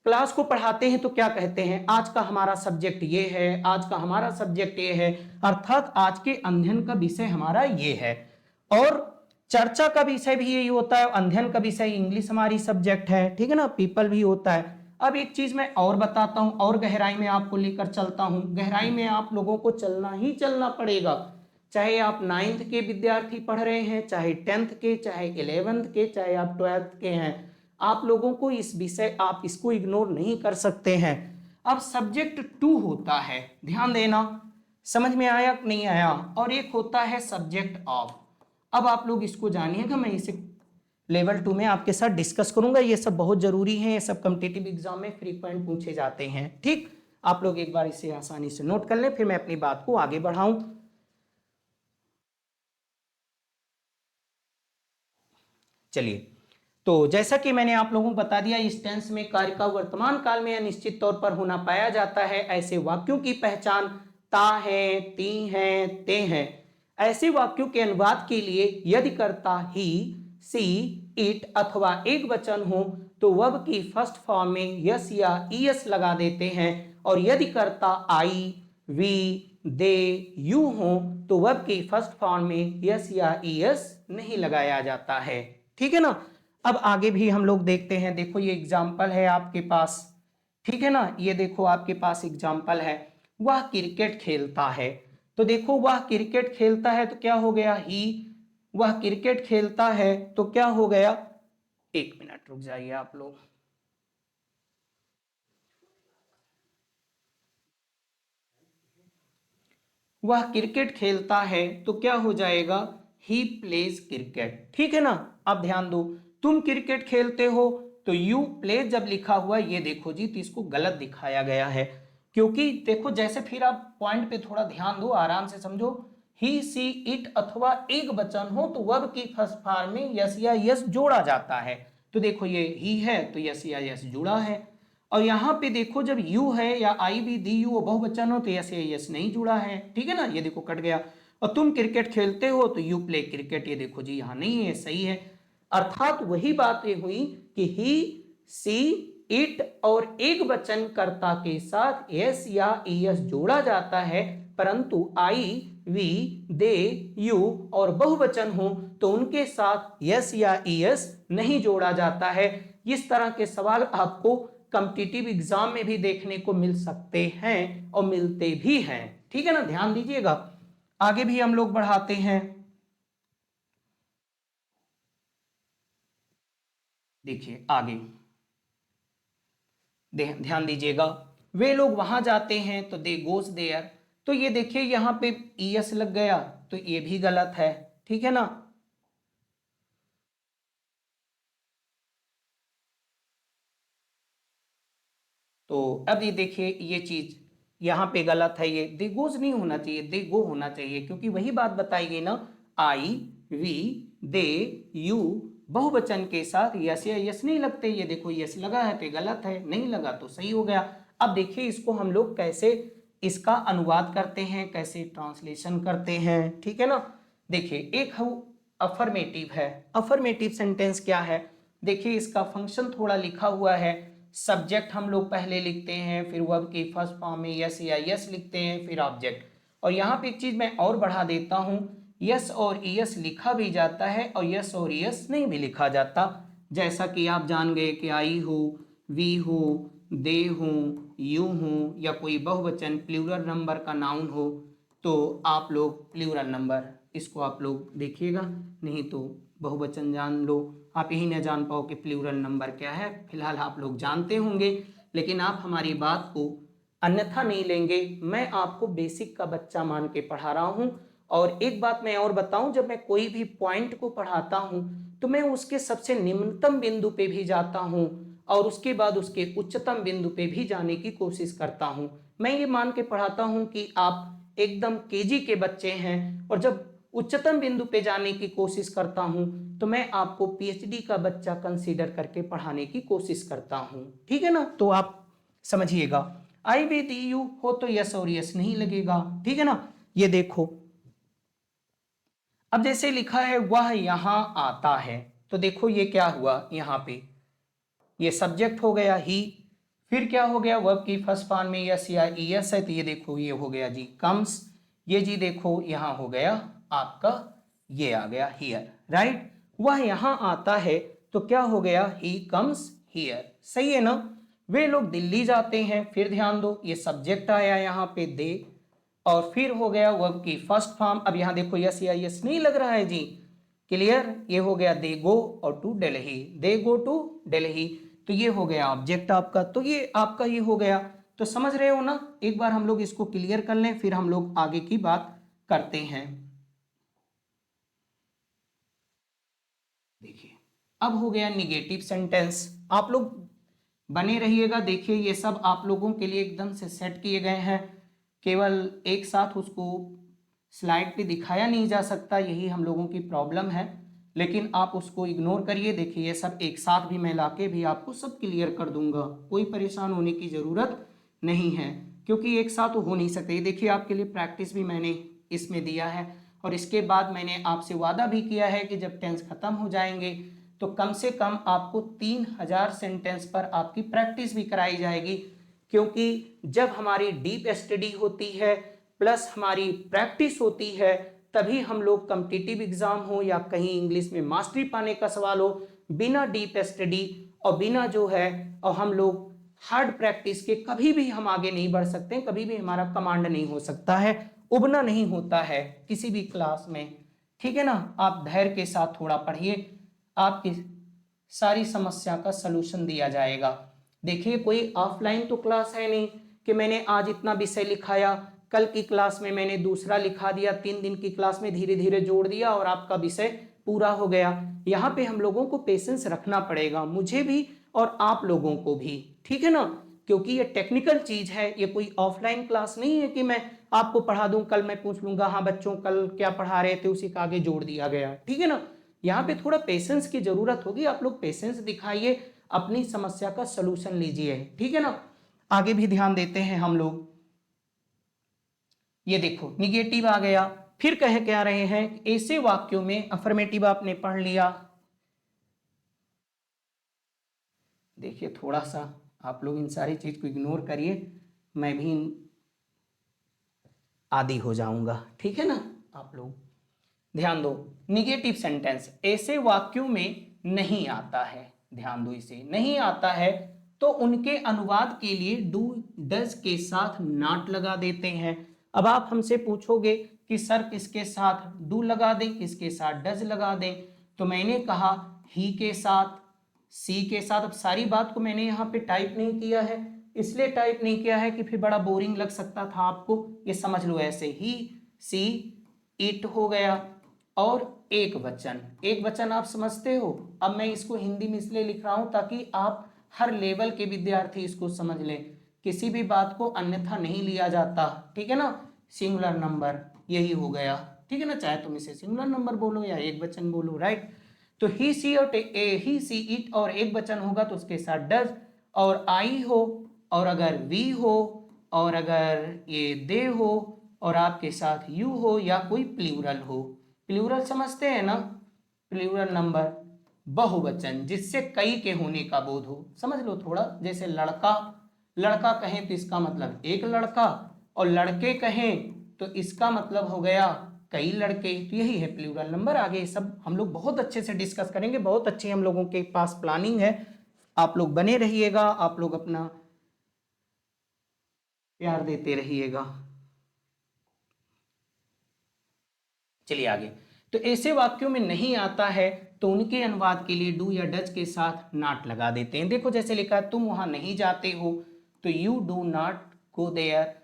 S1: क्लास को पढ़ाते हैं तो क्या कहते हैं, आज का हमारा सब्जेक्ट ये है, आज का हमारा सब्जेक्ट ये है, अर्थात आज के अध्ययन का विषय हमारा ये है। और चर्चा का विषय भी यही होता है, अध्ययन का विषय इंग्लिश हमारी सब्जेक्ट है, ठीक है ना, पीपल भी होता है। अब एक चीज मैं और बताता हूं, और गहराई में आपको लेकर चलता हूं, गहराई में आप लोगों को चलना ही चलना पड़ेगा, चाहे आप 9th के विद्यार्थी पढ़ रहे हैं, चाहे 10th के, चाहे 11th के, चाहे आप 12th के हैं, आप लोगों को इस विषय, आप इसको इग्नोर नहीं कर सकते हैं। अब सब्जेक्ट 2 होता है, ध्यान देना, समझ में आया कि नहीं आया, और एक होता है सब्जेक्ट ऑफ। अब आप लोग इसको जानिएगा, मैं इसे लेवल 2 में आपके साथ डिस्कस करूंगा, ये सब बहुत जरूरी है, ये सब कॉम्पिटिटिव एग्जाम में फ्रीक्वेंट पूछे जाते हैं, ठीक। आप लोग एक बार इसे आसानी से नोट कर लें, फिर मैं अपनी बात को आगे बढ़ाऊं। चलिए, तो जैसा कि मैंने आप लोगों को बता दिया, इस टेंस में कार्य का वर्तमान काल में अनिश्चित तौर पर होना पाया जाता है। ऐसे वाक्यों की पहचान ता है, ती है, ते हैं। ऐसे वाक्यों के अनुवाद के लिए यदि कर्ता ही, सी, इट अथवा एक वचन हो तो वर्ब की फर्स्ट फॉर्म में यस या ईएस लगा देते हैं, और यदि कर्ता आई, वी, दे, यू हो तो वर्ब की फर्स्ट फॉर्म में यस या ईएस नहीं लगाया जाता है, ठीक है ना। अब आगे भी हम लोग देखते हैं, देखो ये एग्जाम्पल है आपके पास, ठीक है ना, ये देखो आपके पास एग्जाम्पल है, वह क्रिकेट खेलता है। तो देखो वह क्रिकेट खेलता है तो क्या हो गया, ही, वह क्रिकेट खेलता है तो क्या हो गया, एक मिनट रुक जाइए आप लोग, वह क्रिकेट खेलता है तो क्या हो जाएगा, ही प्लेज क्रिकेट, ठीक है ना। अब ध्यान दो, तुम क्रिकेट खेलते हो तो यू प्ले जब लिखा हुआ ये देखो जी, तो इसको गलत दिखाया गया है, क्योंकि देखो जैसे, फिर आप पॉइंट पे थोड़ा ध्यान दो, आराम से समझो, ही, सी, इट अथवा एक वचन हो तो वर्ब की फर्स्ट फॉर्म में यस या यस जोड़ा जाता है। तो देखो ये ही है तो यस या यस जुड़ा है, और यहां पे देखो जब यू है या आई भी दी यू बहुवचन हो तो यस या यस नहीं जुड़ा है, ठीक है ना, ये देखो कट गया। और तुम क्रिकेट खेलते हो तो यू प्ले क्रिकेट, ये देखो जी यहां नहीं है, सही है। अर्थात वही बात ये हुई कि ही, सी, इट और एक वचन कर्ता के साथ एस या ईएस जोड़ा जाता है, परंतु आई, वी, दे, यू और बहुवचन हो तो उनके साथ यस या ईएस नहीं जोड़ा जाता है। इस तरह के सवाल आपको कॉम्पिटिटिव एग्जाम में भी देखने को मिल सकते हैं और मिलते भी हैं, ठीक है ना, ध्यान दीजिएगा। आगे भी हम लोग बढ़ाते हैं, देखिए आगे ध्यान दीजिएगा, वे लोग वहां जाते हैं तो दे गोज देयर। तो ये देखिए यहाँ पे ईएस लग गया, तो ये भी गलत है, ठीक है ना। तो अब ये देखिए ये चीज यहाँ पे गलत है, ये दे गोज नहीं होना चाहिए, दे गो होना चाहिए, क्योंकि वही बात बताई गई ना, आई वी दे यू बहुवचन के साथ यस या यस नहीं लगते। ये देखो यस लगा है तो गलत है, नहीं लगा तो सही हो गया। अब देखिए इसको हम लोग कैसे इसका अनुवाद करते हैं, कैसे ट्रांसलेशन करते हैं, ठीक है ना। देखिए एक अफर्मेटिव है, अफर्मेटिव सेंटेंस क्या है, देखिए इसका फंक्शन थोड़ा लिखा हुआ है। सब्जेक्ट हम लोग पहले लिखते हैं, फिर वर्ब की फर्स्ट फॉर्म में यस या यस लिखते हैं, फिर ऑब्जेक्ट। और यहाँ पे एक चीज मैं और बढ़ा देता हूँ, यस और यस लिखा भी जाता है और यस और यस नहीं भी लिखा जाता। जैसा कि आप जान गए कि आई हो, वी हो, दे हो, यू हो, या कोई बहुवचन प्लूरल नंबर का नाउन हो तो आप लोग प्लूरल नंबर इसको आप लोग देखिएगा, नहीं तो बहुवचन जान लो। आप यही ना जान पाओ कि प्लूरल नंबर क्या है, फिलहाल आप लोग जानते होंगे, लेकिन आप हमारी बात को अन्यथा नहीं लेंगे। मैं आपको बेसिक का बच्चा मान के पढ़ा रहा हूं। और एक बात मैं और बताऊं, जब मैं कोई भी पॉइंट को पढ़ाता हूं तो मैं उसके सबसे निम्नतम बिंदु पे भी जाता हूं और उसके बाद उसके उच्चतम बिंदु पे भी जाने की कोशिश करता हूं। मैं ये मान के पढ़ाता हूं कि आप एकदम केजी के बच्चे हैं, और जब उच्चतम बिंदु पे जाने की कोशिश करता हूं तो मैं आपको पीएचडी का बच्चा कंसीडर करके पढ़ाने की कोशिश करता हूं, ठीक है ना। तो आप समझिएगा, आई विद यू हो तो यस और यस नहीं लगेगा, ठीक है ना। ये देखो अब जैसे लिखा है वह यहां आता है, तो देखो ये क्या हुआ, यहां पे ये सब्जेक्ट हो गया ही, फिर क्या हो गया, वर्ब की फर्स्ट फॉर्म में यस या ईएस है, तो ये देखो ये हो गया जी कम्स। ये जी देखो यहां हो गया आपका, ये आ गया हियर, राइट। वह यहां आता है तो क्या हो गया, ही कम्स हियर, सही है ना। वे लोग दिल्ली जाते हैं, फिर ध्यान दो ये सब्जेक्ट आया यहाँ पे दे, और फिर हो गया वर्ब की फर्स्ट फॉर्म। अब यहां देखो यस या यस नहीं लग रहा है जी, क्लियर। ये हो गया दे गो और to Delhi, they go to Delhi, तो ये हो गया ऑब्जेक्ट आपका, तो ये आपका ये हो गया। तो समझ रहे हो ना, एक बार हम लोग इसको क्लियर कर लें फिर हम लोग आगे की बात करते हैं। देखिए अब हो गया निगेटिव सेंटेंस, आप लोग बने रहिएगा। देखिए ये सब आप लोगों के लिए एकदम से सेट किए गए हैं, केवल एक साथ उसको स्लाइड पे दिखाया नहीं जा सकता, यही हम लोगों की प्रॉब्लम है, लेकिन आप उसको इग्नोर करिए। देखिए ये सब एक साथ भी मैं लाके भी आपको सब क्लियर कर दूंगा, कोई परेशान होने की ज़रूरत नहीं है, क्योंकि एक साथ तो हो नहीं सकते। देखिए आपके लिए प्रैक्टिस भी मैंने इसमें दिया है, और इसके बाद मैंने आपसे वादा भी किया है कि जब टेंस खत्म हो जाएंगे तो कम से कम आपको 3000 सेंटेंस पर आपकी प्रैक्टिस भी कराई जाएगी, क्योंकि जब हमारी डीप स्टडी होती है प्लस हमारी प्रैक्टिस होती है तभी हम लोग कॉम्पिटिटिव एग्जाम हो या कहीं इंग्लिश में मास्टरी पाने का सवाल हो, बिना डीप स्टडी और बिना जो है और हम लोग हार्ड प्रैक्टिस के कभी भी हम आगे नहीं बढ़ सकते, कभी भी हमारा कमांड नहीं हो सकता है, उबना नहीं होता है किसी भी क्लास में, ठीक है ना। आप धैर्य के साथ थोड़ा पढ़िए, आपकी सारी समस्या का सलूशन दिया जाएगा। देखिए कोई ऑफलाइन तो क्लास है नहीं कि मैंने आज इतना विषय लिखाया, कल की क्लास में मैंने दूसरा लिखा दिया, 3 दिन की क्लास में धीरे धीरे जोड़ दिया और आपका विषय पूरा हो गया। यहाँ पे हम लोगों को पेशेंस रखना पड़ेगा, मुझे भी और आप लोगों को भी, ठीक है ना, क्योंकि ये टेक्निकल चीज है, ये कोई ऑफलाइन क्लास नहीं है कि मैं आपको पढ़ा दूं, कल मैं पूछ लूंगा हाँ बच्चों कल क्या पढ़ा रहे थे उसी का आगे जोड़ दिया गया, ठीक है ना। यहाँ पे थोड़ा पेशेंस की जरूरत होगी, आप लोग पेशेंस दिखाइए, अपनी समस्या का सलूशन लीजिए, ठीक है ना। आगे भी ध्यान देते हैं हम लोग। ये देखो निगेटिव आ गया, फिर कह क्या रहे हैं, ऐसे वाक्यों में अफर्मेटिव आपने पढ़ लिया। देखिए थोड़ा सा आप लोग इन सारी चीज को इग्नोर करिए, मैं भी आदी हो जाऊंगा, ठीक है ना। आप लोग ध्यान दो, निगेटिव सेंटेंस ऐसे वाक्यों में नहीं आता है, ध्यान दो, इसे नहीं आता है तो उनके अनुवाद के लिए डू डज के साथ नॉट लगा देते हैं। अब आप हमसे पूछोगे कि सर किसके साथ डू लगा दें, किसके साथ डज लगा दें, तो मैंने कहा ही के साथ, सी के साथ। अब सारी बात को मैंने यहाँ पे टाइप नहीं किया है, इसलिए टाइप नहीं किया है कि फिर बड़ा बोरिंग लग सकता था आपको। ये समझ लो ऐसे ही, सी इट हो गया। और एक वचन, एक वचन आप समझते हो। अब मैं इसको हिंदी में इसलिए लिख रहा हूं ताकि आप हर लेवल के विद्यार्थी इसको समझ लें, किसी भी बात को अन्यथा नहीं लिया जाता, ठीक है ना। सिंगुलर नंबर यही हो गया, ठीक है ना, चाहे तुम इसे सिंगुलर नंबर बोलो या एक वचन बोलो, राइट। तो ही सी और ही सी इट और एक वचन होगा तो उसके साथ डज, और आई हो, और अगर वी हो, और अगर ये दे हो, और आपके साथ यू हो, या कोई प्लूरल हो। प्लूरल समझते हैं ना, प्लूरल नंबर, बहुवचन जिससे कई के होने का बोध हो। समझ लो थोड़ा, जैसे लड़का, लड़का कहें तो इसका मतलब एक लड़का, और लड़के कहें तो इसका मतलब हो गया कई लड़के। तो यही है प्लूरल नंबर। आगे सब हम लोग बहुत अच्छे से डिस्कस करेंगे, बहुत अच्छी हम लोगों के पास प्लानिंग है। आप लोग बने रहिएगा, आप लोग अपना प्यार देते रहिएगा। चलिए आगे। तो ऐसे वाक्यों में नहीं आता है तो उनके अनुवाद के लिए डू या डज के साथ नॉट लगा देते हैं। देखो जैसे लिखा है, तुम वहां नहीं जाते हो तो you do not go there.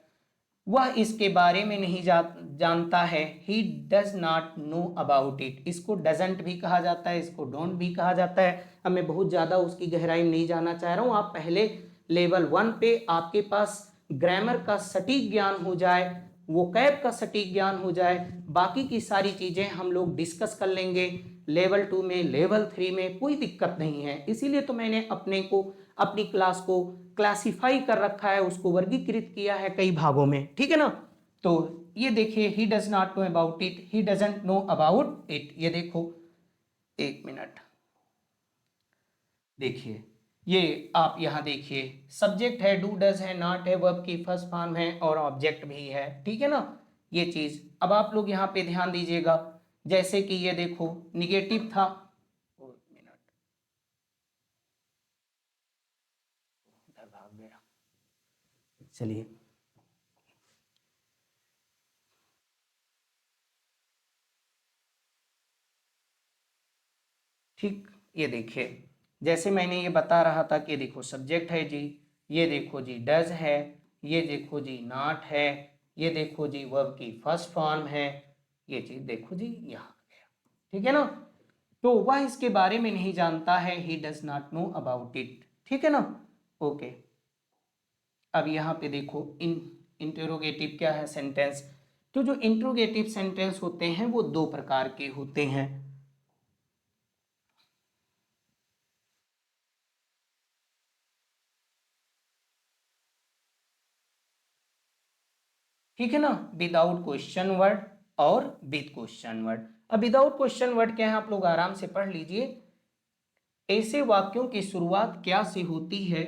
S1: वह इसके बारे में नहीं जानता है, he does not know about it. इसको डजंट भी कहा जाता है, इसको डोंट भी कहा जाता है। अब मैं बहुत ज़्यादा उसकी गहराई में नहीं जाना चाह रहा हूँ। आप पहले लेवल 1 पे आपके पास ग्रामर का सटीक ज्ञान हो जाए, वोकैब का सटीक ज्ञान हो जाए, बाकी की सारी चीज़ें हम लोग डिस्कस कर लेंगे लेवल 2 में, लेवल 3 में, कोई दिक्कत नहीं है। इसीलिए तो मैंने अपनी क्लास को क्लासिफाई कर रखा है, उसको वर्गीकृत किया है कई भागों में, ठीक है ना। तो ये देखिए, ही does not know about it, he doesn't know about it. ये देखो, एक मिनट देखिए, ये आप यहाँ देखिए, सब्जेक्ट है, डू डज है, नॉट है, वर्ब की फर्स्ट फॉर्म है, और ऑब्जेक्ट भी है, ठीक है ना। ये चीज अब आप लोग यहाँ पे ध्यान दीजिएगा। जैसे कि ये देखो, निगेटिव था, एक मिनट, इधर भाग गया, चलिए। ठीक, ये देखिए, जैसे मैंने ये बता रहा था कि देखो सब्जेक्ट है जी, ये देखो जी डज है, ये देखो जी नॉट है, ये देखो जी वर्ब की फर्स्ट फॉर्म है, ये चीज देखो जी यहाँ आ गया, ठीक है ना। तो वह इसके बारे में नहीं जानता है, he does not know about it, ठीक है ना। ओके, अब यहाँ पे देखो, इंटरोगेटिव क्या है, सेंटेंस। तो जो इंटरोगेटिव सेंटेंस होते हैं वो दो प्रकार के होते हैं। ठीक है ना, विदाउट क्वेश्चन वर्ड और विद क्वेश्चन वर्ड। अब विदाउट क्वेश्चन वर्ड क्या है, आप लोग आराम से पढ़ लीजिए। ऐसे वाक्यों की शुरुआत क्या से होती है,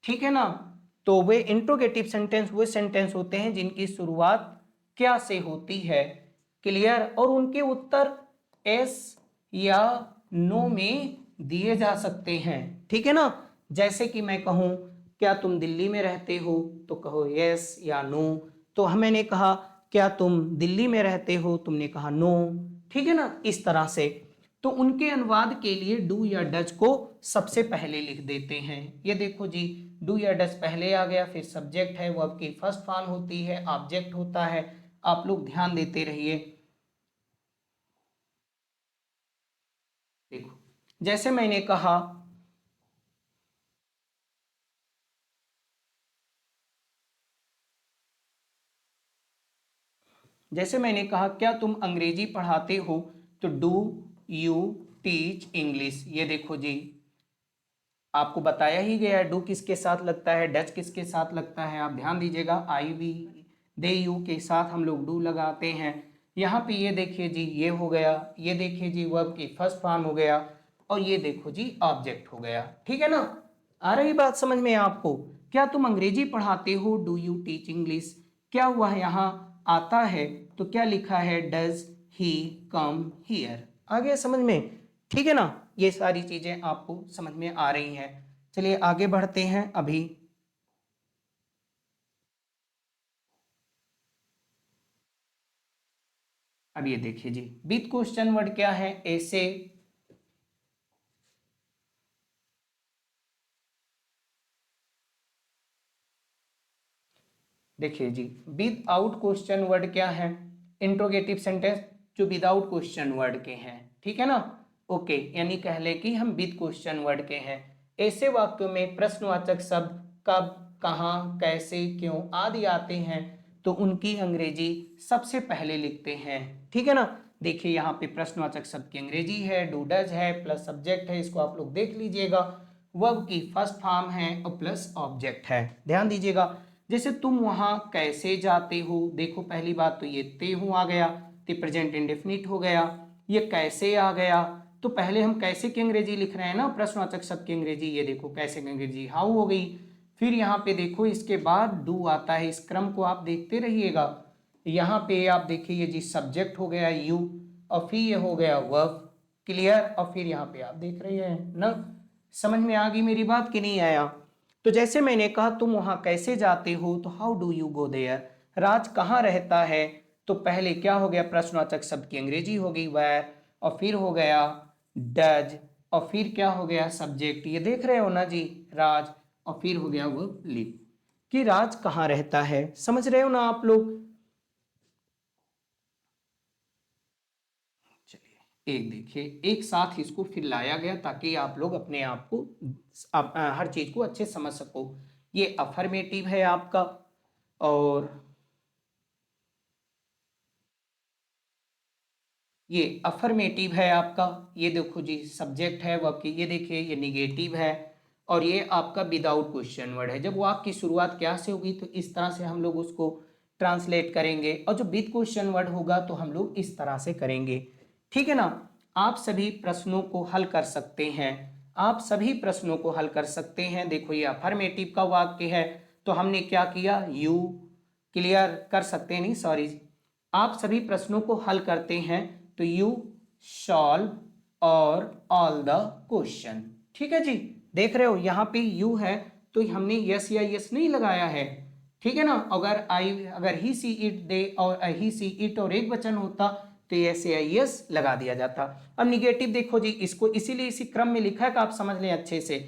S1: ठीक है ना। तो वे इंट्रोगेटिव सेंटेंस वो सेंटेंस होते हैं जिनकी शुरुआत क्या से होती है, क्लियर, और उनके उत्तर एस या नो में दिए जा सकते हैं, ठीक है ना। जैसे कि मैं कहूं, क्या तुम दिल्ली में रहते हो, तो कहो यस या नो। तो मैंने कहा क्या तुम दिल्ली में रहते हो, तुमने कहा नो, ठीक है ना, इस तरह से। तो उनके अनुवाद के लिए डू या डज को सबसे पहले लिख देते हैं। ये देखो जी, डू या डज पहले आ गया, फिर सब्जेक्ट है, वर्ब की फर्स्ट फॉर्म होती है, ऑब्जेक्ट होता है। आप लोग ध्यान देते रहिए। देखो, जैसे मैंने कहा, क्या तुम अंग्रेजी पढ़ाते हो, तो डू यू टीच इंग्लिश। ये देखो जी, आपको बताया ही गया है डू किसके साथ लगता है, डच किसके साथ लगता है। आप ध्यान दीजिएगा, आई वी दे यू के साथ हम लोग डू लगाते हैं। यहाँ पे ये देखिए जी, ये हो गया, ये देखिए जी वर्ब की फर्स्ट फॉर्म हो गया, और ये देखो जी ऑब्जेक्ट हो गया, ठीक है ना। आ रही बात समझ में आपको, क्या तुम अंग्रेजी पढ़ाते हो, डू यू टीच इंग्लिश। क्या हुआ है यहाँ, आता है, तो क्या लिखा है, डज ही कम हियर। आ गया समझ में, ठीक है ना। ये सारी चीजें आपको समझ में आ रही हैं। चलिए आगे बढ़ते हैं। अब ये देखिए जी, विद क्वेश्चन वर्ड क्या है, ऐसे देखिए जी, विदाउट क्वेश्चन वर्ड क्या है? इंट्रोगेटिव सेंटेंस जो विदाउट क्वेश्चन वर्ड के हैं, ठीक है ना। ओके, यानी कह ले कि हम विद क्वेश्चन वर्ड के हैं। ऐसे वाक्यों में प्रश्नवाचक शब्द कब, कहाँ, कैसे, क्यों आदि आते हैं तो उनकी अंग्रेजी सबसे पहले लिखते हैं, ठीक है ना। देखिए यहाँ पे प्रश्नवाचक शब्द की अंग्रेजी है, डू डज है, प्लस सब्जेक्ट है, इसको आप लोग देख लीजिएगा। वर्ब की फर्स्ट फॉर्म है और प्लस ऑब्जेक्ट है, ध्यान दीजिएगा। जैसे तुम वहां कैसे जाते हो, देखो पहली बात तो ये ते हूं आ गया, ते प्रेजेंट इंडेफिनिट हो गया। ये कैसे आ गया, तो पहले हम कैसे की अंग्रेजी लिख रहे हैं ना, प्रश्नवाचक शब्द की अंग्रेजी, ये देखो कैसे की अंग्रेजी हाउ हो गई। फिर यहाँ पे देखो इसके बाद डू आता है, इस क्रम को आप देखते रहिएगा। यहाँ पे आप देखिए ये जी सब्जेक्ट हो गया यू, और फिर ये हो गया वर्ब, क्लियर। और फिर यहाँ पे आप देख रहे हैं ना, समझ में आ गई मेरी बात कि नहीं आया? तो जैसे मैंने कहा तुम वहां कैसे जाते हो, तो how do you go there. Raj कहाँ रहता है, तो पहले क्या हो गया, प्रश्नवाचक शब्द की अंग्रेजी हो गई वेयर, और फिर हो गया डज, और फिर क्या हो गया सब्जेक्ट, ये देख रहे हो ना जी राज, और फिर हो गया वो लिव, कि राज कहाँ रहता है। समझ रहे हो ना आप लोग? चलिए एक देखिए, एक साथ इसको फिर लाया गया ताकि आप लोग अपने आप को हर चीज को अच्छे समझ सको। ये अफर्मेटिव है आपका, और ये अफर्मेटिव है आपका, ये देखो जी सब्जेक्ट है वर्ब की, ये देखिए ये निगेटिव है, और ये आपका विदाउट क्वेश्चन वर्ड है। जब वाक्य की शुरुआत क्या से होगी तो इस तरह से हम लोग उसको ट्रांसलेट करेंगे, और जो विद क्वेश्चन वर्ड होगा तो हम लोग इस तरह से करेंगे, ठीक है ना। आप सभी प्रश्नों को हल कर सकते हैं, आप सभी प्रश्नों को हल कर सकते हैं। देखो ये अफर्मेटिव का वाक्य है, तो हमने क्या किया, यू, क्लियर कर सकते हैं, नहीं सॉरी, आप सभी प्रश्नों को हल करते हैं तो यू सॉल्व और ऑल द क्वेश्चन, ठीक है जी। देख रहे हो यहाँ पे यू है तो हमने यस या यस नहीं लगाया है, ठीक है ना। अगर ही सी इट दे और ही सी इट और एक वचन होता तो यस या यस लगा दिया जाता। अब निगेटिव देखो जी, इसको इसीलिए इसी क्रम में लिखा है कि आप समझ लें अच्छे से।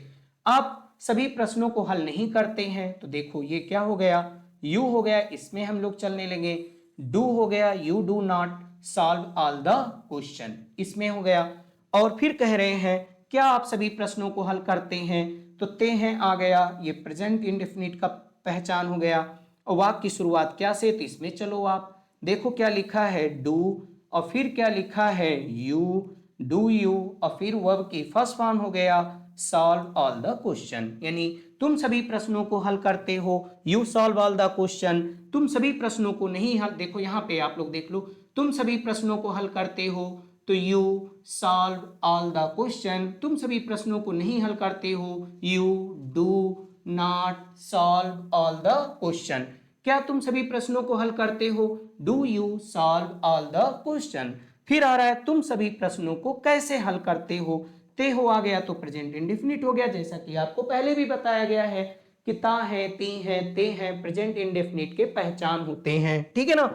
S1: आप सभी प्रश्नों को हल नहीं करते हैं तो देखो ये क्या हो गया, यू हो गया, इसमें हम लोग चलने लगे। डू हो गया, you do not solve all the question, इसमें हो गया। और फिर कह रहे हैं क्या आप सभी प्रश्नों को हल करते हैं, तो ते हैं आ गया, ये प्रेजेंट इंडेफिनिट का पहचान हो गया। और वाक्य की शुरुआत क्या से, तो इसमें चलो आप देखो क्या लिखा है, डू, और फिर क्या लिखा है, यू, डू यू, और फिर वर्ब की फर्स्ट फॉर्म हो गया सॉल्व ऑल द क्वेश्चन, यानी तुम सभी प्रश्नों को हल करते हो, you solve all the question. तुम सभी प्रश्नों को नहीं हल, देखो यहाँ पे आप लोग देख लो, तुम सभी प्रश्नों को हल करते हो तो you solve all the question. तुम सभी प्रश्नों को नहीं हल करते हो, you do not solve all the question. क्या तुम सभी प्रश्नों को हल करते हो, do you solve all the question. फिर आ रहा है तुम सभी प्रश्नों को कैसे हल करते हो, ते हो आ गया तो प्रेजेंट इंडेफिनिट हो गया, जैसा कि आपको पहले भी बताया गया है कि ता है, ती है, ते है, प्रेजेंट इंडेफिनिट के पहचान होते हैं, ठीक है ना।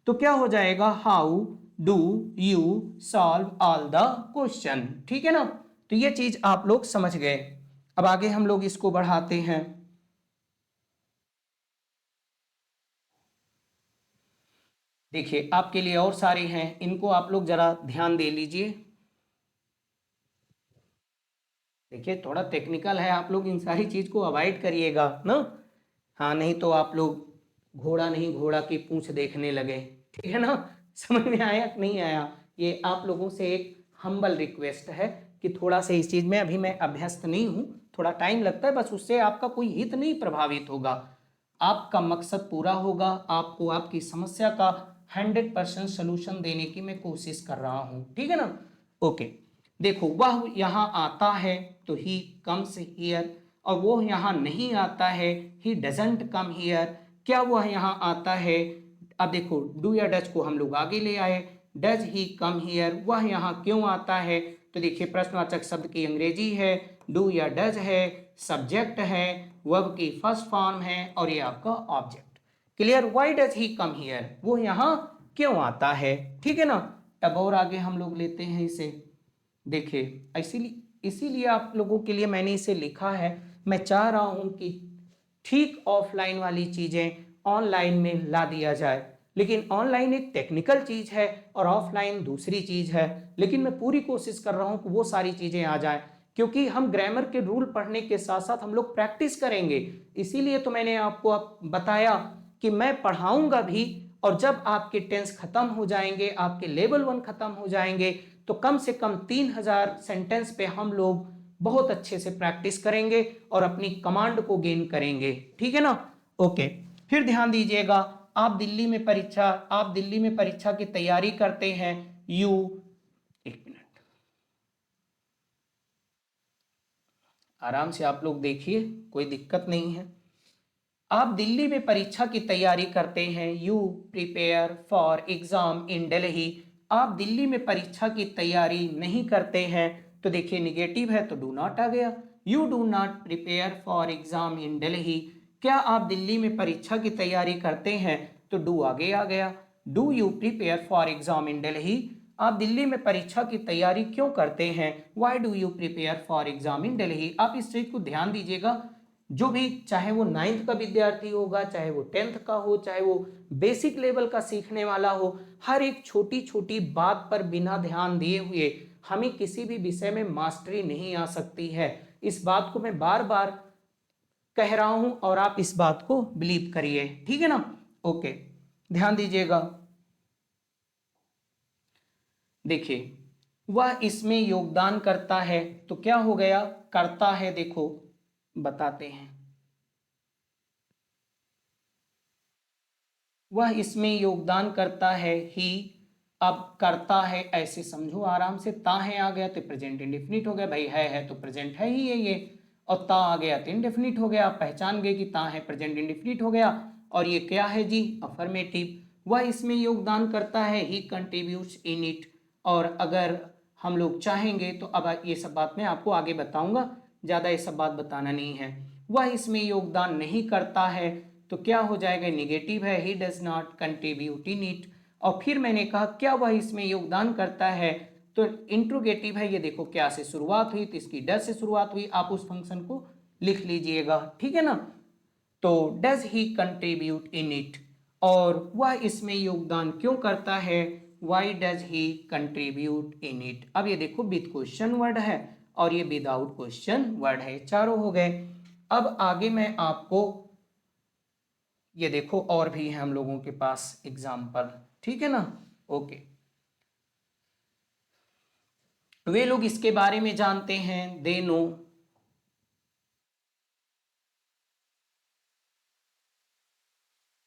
S1: तो क्या हो जाएगा, how do you solve all the question, ठीक है ना। तो ये चीज आप लोग समझ गए। अब आगे हम लोग इसको बढ़ाते हैं। देखिए आपके लिए और सारे हैं, इनको आप लोग जरा ध्यान दे लीजिए। देखिए थोड़ा टेक्निकल है, आप लोग इन सारी चीज को अवॉइड करिएगा ना। हाँ नहीं तो आप लोग घोड़ा नहीं घोड़ा की पूंछ देखने लगे, ठीक है ना। समझ में आया कि नहीं आया? ये आप लोगों से एक हम्बल रिक्वेस्ट है कि थोड़ा सा इस चीज में, अभी मैं अभ्यस्त नहीं हूँ, थोड़ा टाइम लगता है, बस उससे आपका कोई हित नहीं प्रभावित होगा, आपका मकसद पूरा होगा। आपको आपकी समस्या का 100% सोल्यूशन देने की मैं कोशिश कर रहा हूँ, ठीक है ना। ओके, देखो वह यहाँ आता है तो ही कम्स हियर, और वो यहाँ नहीं आता है, ही डजंट कम हियर। क्या वह यहाँ आता है, अब देखो डू या डज को हम लोग आगे ले आए, डज ही कम हियर, वह यहाँ क्यों आता है, तो देखिए प्रश्नवाचक शब्द की अंग्रेजी है, डू या डज है, सब्जेक्ट है, वर्ब की फर्स्ट फॉर्म है, और ये आपका object, clear. Why does he come here, वो यहाँ क्यों आता है, ठीक है ना। अब और आगे हम लोग लेते हैं इसे। देखिए इसीलिए इसीलिए आप लोगों के लिए मैंने इसे लिखा है, मैं चाह रहा हूं कि ठीक ऑफलाइन वाली चीजें ऑनलाइन में ला दिया जाए। लेकिन ऑनलाइन एक टेक्निकल चीज है और ऑफलाइन दूसरी चीज है, लेकिन मैं पूरी कोशिश कर रहा हूं कि वो सारी चीजें आ जाए, क्योंकि हम ग्रामर के रूल पढ़ने के साथ साथ हम लोग प्रैक्टिस करेंगे। इसीलिए तो मैंने आपको बताया कि मैं पढ़ाऊंगा भी, और जब आपके टेंस खत्म हो जाएंगे, आपके लेवल 1 खत्म हो जाएंगे, तो कम से कम 3000 सेंटेंस पे हम लोग बहुत अच्छे से प्रैक्टिस करेंगे और अपनी कमांड को गेन करेंगे। ठीक है ना? ओके, फिर ध्यान दीजिएगा, आप दिल्ली में परीक्षा की तैयारी करते हैं। एक मिनट, आराम से आप लोग देखिए, कोई दिक्कत नहीं है। आप दिल्ली में परीक्षा की तैयारी करते हैं, you prepare for exam in Delhi. आप दिल्ली में परीक्षा की तैयारी नहीं करते हैं, तो देखिए निगेटिव है तो डू नॉट आ गया। You do not prepare for exam in Delhi. क्या आप दिल्ली में परीक्षा की तैयारी करते हैं, तो डू आगे आ गया। Do you prepare for exam in Delhi. आप दिल्ली में परीक्षा की तैयारी क्यों करते हैं, Y do you prepare for exam in Delhi. आप इस चीज को ध्यान दीजिएगा, जो भी, चाहे वो 9th का विद्यार्थी होगा, चाहे वो 10th का हो, चाहे वो बेसिक लेवल का सीखने वाला हो, हर एक छोटी छोटी बात पर बिना ध्यान दिए हुए हमें किसी भी विषय में मास्टरी नहीं आ सकती है। इस बात को मैं बार बार कह रहा हूं और आप इस बात को बिलीव करिए। ठीक है ना? ओके, ध्यान दीजिएगा। देखिए, वह इसमें योगदान करता है, तो क्या हो गया, करता है। देखो बताते हैं, वह इसमें योगदान करता है ही। अब करता है ऐसे समझो आराम से, ता है आ गया तो प्रेजेंट इंडेफिनिट हो गया, भाई है तो प्रेजेंट है ही है ये, और ता आ गया तो इंडेफिनिट हो गया। आप पहचान गए कि ता है, प्रेजेंट इंडेफिनिट हो गया। और ये क्या है जी, अफर्मेटिव। वह इसमें योगदान करता है, ही कंट्रीब्यूट्स इन इट। और अगर हम लोग चाहेंगे तो अब ये सब बात मैं आपको आगे बताऊंगा, ज्यादा ये सब बात बताना नहीं है। वह इसमें योगदान नहीं करता है, तो क्या हो जाएगा, निगेटिव है, he does not contribute in it. और फिर मैंने कहा क्या वह इसमें योगदान करता है, तो इंट्रोगेटिव है। ये देखो क्या से शुरुआत हुई, तो इसकी डज से शुरुआत हुई, आप उस फंक्शन को लिख लीजिएगा। ठीक है ना? तो does he contribute in it, और वह इसमें योगदान क्यों करता है, why does he contribute in it. अब ये देखो विद क्वेश्चन वर्ड है और ये विदाउट क्वेश्चन वर्ड है, चारों हो गए। अब आगे मैं आपको, ये देखो और भी है हम लोगों के पास एग्जाम्पल। ठीक है ना? ओके, वे लोग इसके बारे में जानते हैं, दे नो।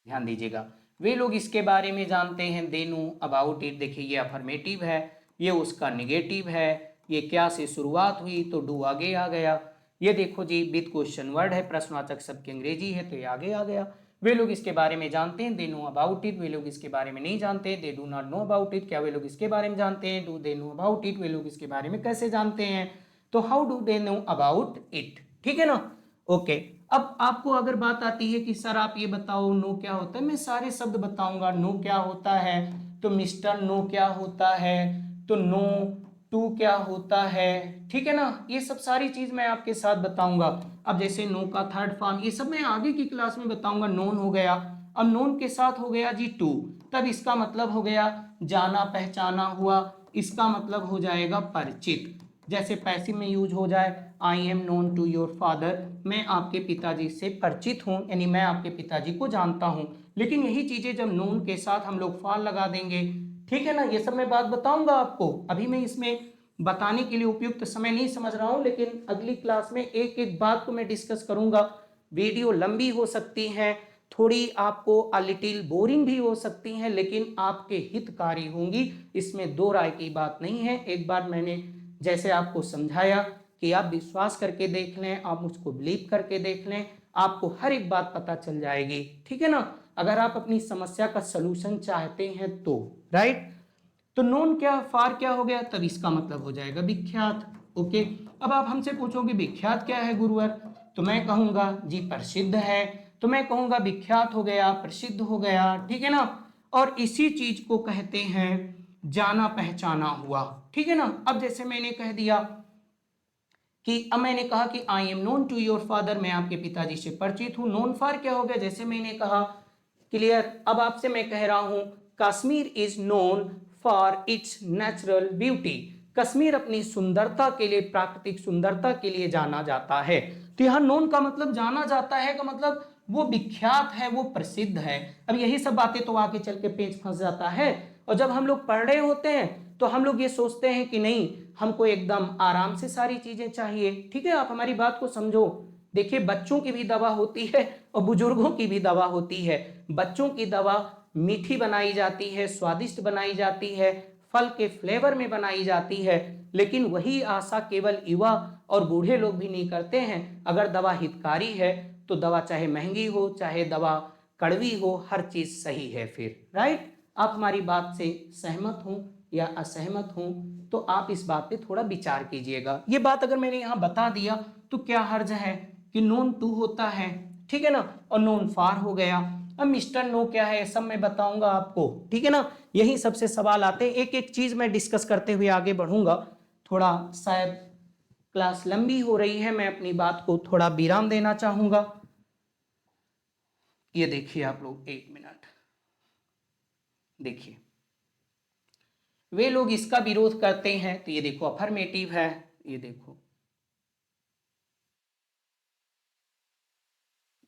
S1: ध्यान दीजिएगा, वे लोग इसके बारे में जानते हैं, दे नो अबाउट इट। देखिए ये अफर्मेटिव है, ये उसका निगेटिव है, ये क्या से शुरुआत हुई तो डू आगे आ गया। ये देखो जी विद क्वेश्चन वर्ड है, प्रश्नवाचक शब्द की अंग्रेजी है, तो ये आगे आ गया। वे लोग इसके बारे में जानते हैं, दे नो अबाउट इट। वे लोग इसके बारे में नहीं जानते, they do not know about it. क्या वे लोग इसके बारे में जानते हैं, do they know about it. वे लोग इसके बारे में कैसे जानते हैं, तो how do they know about it. ठीक है ना? ओके, अब आपको अगर बात आती है कि सर आप ये बताओ नो क्या होता है, मैं सारे शब्द बताऊंगा। नो क्या होता है, तो मिस्टर नो क्या होता है, तो नो टू क्या होता है। ठीक है ना? ये सब सारी चीज मैं आपके साथ बताऊंगा। अब जैसे नो का थर्ड फॉर्म, ये सब मैं आगे की क्लास में बताऊंगा। नोन हो गया, अब नोन के साथ हो गया जी टू, तब इसका मतलब हो गया जाना पहचाना हुआ, इसका मतलब हो जाएगा परिचित। जैसे पैसिव में यूज हो जाए, I am known to your father, मैं आपके पिताजी से परिचित हूं, यानी मैं आपके पिताजी को जानता हूं। लेकिन यही चीजें जब नोन के साथ हम लोग फॉर लगा देंगे, ठीक है ना, ये सब मैं बात बताऊंगा आपको। अभी मैं इसमें बताने के लिए उपयुक्त समय नहीं समझ रहा हूं, लेकिन अगली क्लास में एक एक बात को मैं डिस्कस करूंगा। वीडियो लंबी हो सकती है, थोड़ी आपको अ लिटिल बोरिंग भी हो सकती हैं, लेकिन आपके हितकारी होंगी, इसमें दो राय की बात नहीं है। एक बार मैंने जैसे आपको समझाया कि आप विश्वास करके देख लें, आप मुझको बिलीव करके देख लें, आपको हर एक बात पता चल जाएगी। ठीक है ना? अगर आप अपनी समस्या का सलूशन चाहते हैं तो, राइट। तो नोन क्या, फार क्या हो गया, तब इसका मतलब हो जाएगा विख्यात। ओके, अब आप हमसे पूछोगे विख्यात क्या है गुरुवर, तो मैं कहूंगा जी प्रसिद्ध है, तो मैं कहूंगा विख्यात हो गया, प्रसिद्ध हो गया। ठीक है ना? और इसी चीज को कहते हैं जाना पहचाना हुआ। ठीक है ना? अब जैसे मैंने कह दिया कि अब मैंने कहा कि I am known to your father, मैं आपके पिताजी से परिचित हूं। नोन फार क्या हो गया, जैसे मैंने कहा क्लियर। अब आपसे मैं कह रहा हूं Kashmir is known for its natural beauty, Kashmir अपनी सुंदरता के लिए, प्राकृतिक सुंदरता के लिए जाना जाता है। तो यहां नोन का मतलब जाना जाता है का मतलब वो विख्यात है, वो प्रसिद्ध है। अब यही सब बातें तो आगे चल के पेच फंस जाता है, और जब हम लोग पढ़ रहे होते हैं तो हम लोग ये सोचते हैं कि नहीं, हमको एकदम आराम से सारी चीजें चाहिए। ठीक है, आप हमारी बात को समझो। देखिए, बच्चों की भी दवा होती है और बुजुर्गों की भी दवा होती है। बच्चों की दवा मीठी बनाई जाती है, स्वादिष्ट बनाई जाती है, फल के फ्लेवर में बनाई जाती है, लेकिन वही आशा केवल युवा और बूढ़े लोग भी नहीं करते हैं। अगर दवा हितकारी है तो दवा चाहे महंगी हो, चाहे दवा कड़वी हो, हर चीज सही है फिर। राइट, आप हमारी बात से सहमत हो या असहमत हो तो आप इस बात पे थोड़ा विचार कीजिएगा। ये बात अगर मैंने यहाँ बता दिया तो क्या हर्ज है कि नोन टू होता है, ठीक है ना, और नोन फार हो गया। अब मिस्टर नो क्या है सब मैं बताऊंगा आपको, ठीक है ना। यही सबसे सवाल आते हैं, एक एक चीज मैं डिस्कस करते हुए आगे बढ़ूंगा। थोड़ा शायद क्लास लंबी हो रही है, मैं अपनी बात को थोड़ा विराम देना चाहूंगा। ये देखिए आप लोग, एक मिनट देखिए, वे लोग इसका विरोध करते हैं, तो ये देखो अफर्मेटिव है, ये देखो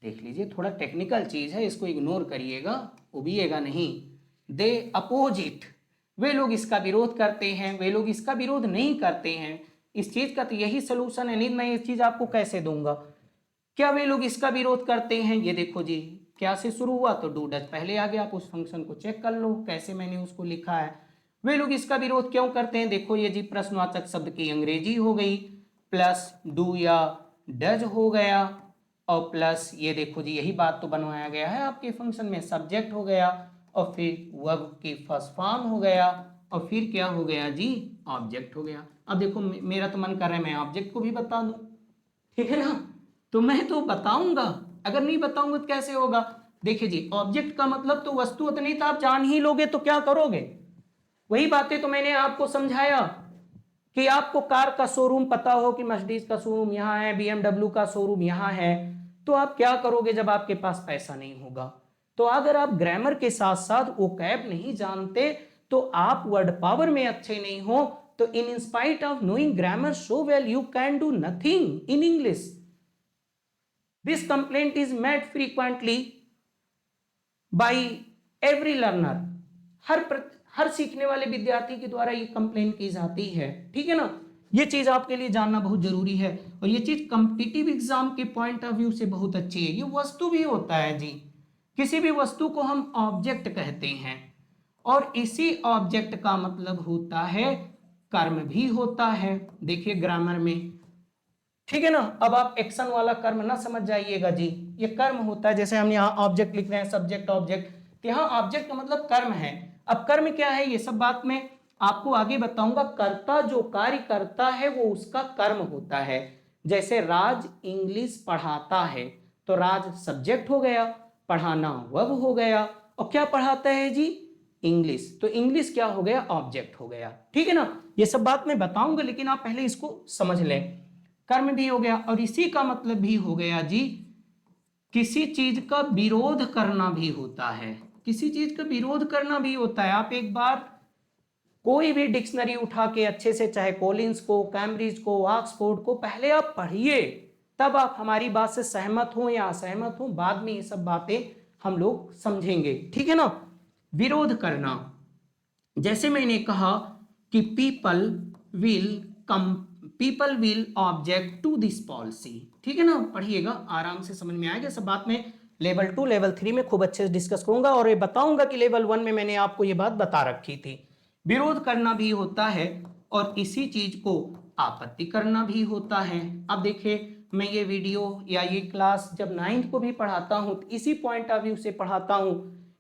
S1: देख लीजिए, थोड़ा टेक्निकल चीज है, इसको इग्नोर करिएगा, उबिएगा नहीं। दे अपोज इट, वे लोग इसका विरोध करते हैं, वे लोग इसका विरोध नहीं करते हैं। इस चीज का तो यही सोल्यूशन है। नहीं, मैं ये चीज आपको कैसे दूंगा, क्या वे लोग इसका विरोध करते हैं? ये देखो जी, क्या से शुरू हुआ तो डू डज पहले आ गया, आप उस फंक्शन को चेक कर लो कैसे मैंने उसको लिखा है। वे लोग इसका विरोध क्यों करते हैं? देखो ये जी प्रश्नवाचक शब्द की अंग्रेजी हो गई, प्लस डू या डज हो गया, और प्लस ये देखो जी, यही बात तो बनवाया गया है आपके फंक्शन में, सब्जेक्ट हो गया, और फिर वर्ब की फर्स्ट फॉर्म हो गया, और फिर क्या हो गया जी, ऑब्जेक्ट हो गया। अब देखो मेरा तो मन कर रहा है मैं ऑब्जेक्ट को भी बता दूं, ठीक है ना, तो मैं तो बताऊंगा, अगर नहीं बताऊंगा तो कैसे होगा। देखिए जी, ऑब्जेक्ट का मतलब तो वस्तु, उतनी तो आप जान ही लोगे तो क्या करोगे। वही बातें तो मैंने आपको समझाया कि आपको कार का शोरूम पता हो कि मर्सिडीज का शोरूम यहाँ है, बीएमडब्ल्यू का शोरूम यहाँ है, तो आप क्या करोगे जब आपके पास पैसा नहीं होगा। तो अगर आप ग्रामर के साथ साथ वो कैब नहीं जानते, तो आप वर्ड पावर में अच्छे नहीं हो, तो in spite of knowing grammar so well you can do nothing in English. This complaint is made frequently by every learner, हर सीखने वाले विद्यार्थी के द्वारा ये कंप्लेन की जाती है, ठीक है ना। ये चीज आपके लिए जानना बहुत जरूरी है, और ये चीज कॉम्पिटिटिव एग्जाम के पॉइंट ऑफ व्यू से बहुत अच्छी है। ये वस्तु भी होता है जी, किसी भी वस्तु को हम ऑब्जेक्ट कहते हैं, और इसी ऑब्जेक्ट का मतलब होता है कर्म भी होता है। देखिए ग्रामर में, ठीक है ना। अब आप एक्शन वाला कर्म ना समझ जाइएगा जी, ये कर्म होता है। जैसे हम यहाँ ऑब्जेक्ट लिख रहे हैं, सब्जेक्ट ऑब्जेक्ट, तो यहाँ ऑब्जेक्ट का मतलब कर्म है। अब कर्म क्या है ये सब बात मैं आपको आगे बताऊंगा। कर्ता जो कार्य करता है वो उसका कर्म होता है। जैसे राज इंग्लिश पढ़ाता है, तो राज सब्जेक्ट हो गया, पढ़ाना वर्ब हो गया, और क्या पढ़ाता है जी, इंग्लिश, तो इंग्लिश क्या हो गया, ऑब्जेक्ट हो गया, ठीक है ना। ये सब बात मैं बताऊंगा, लेकिन आप पहले इसको समझ लें। कर्म भी हो गया, और इसी का मतलब भी हो गया जी, किसी चीज का विरोध करना भी होता है, किसी चीज का विरोध करना भी होता है। आप एक बार कोई भी डिक्शनरी उठा के अच्छे से, चाहे कॉलिंस को, कैम्ब्रिज को, ऑक्सफोर्ड को, पहले आप पढ़िए, तब आप हमारी बात से सहमत हो या असहमत हो, बाद में ये सब बातें हम लोग समझेंगे, ठीक है ना। विरोध करना, जैसे मैंने कहा कि people will object to this policy, ठीक है ना। पढ़िएगा, आराम से समझ में आएगा सब बात में। लेवल 2 लेवल 3 में खूब अच्छे से डिस्कस करूंगा, और ये बताऊंगा कि लेवल 1 में मैंने आपको ये बात बता रखी थी। विरोध करना भी होता है, और इसी चीज को आपत्ति करना भी होता है। अब देखिए, मैं ये वीडियो या ये क्लास जब 9th को भी पढ़ाता हूँ, तो इसी पॉइंट ऑफ व्यू से पढ़ाता हूँ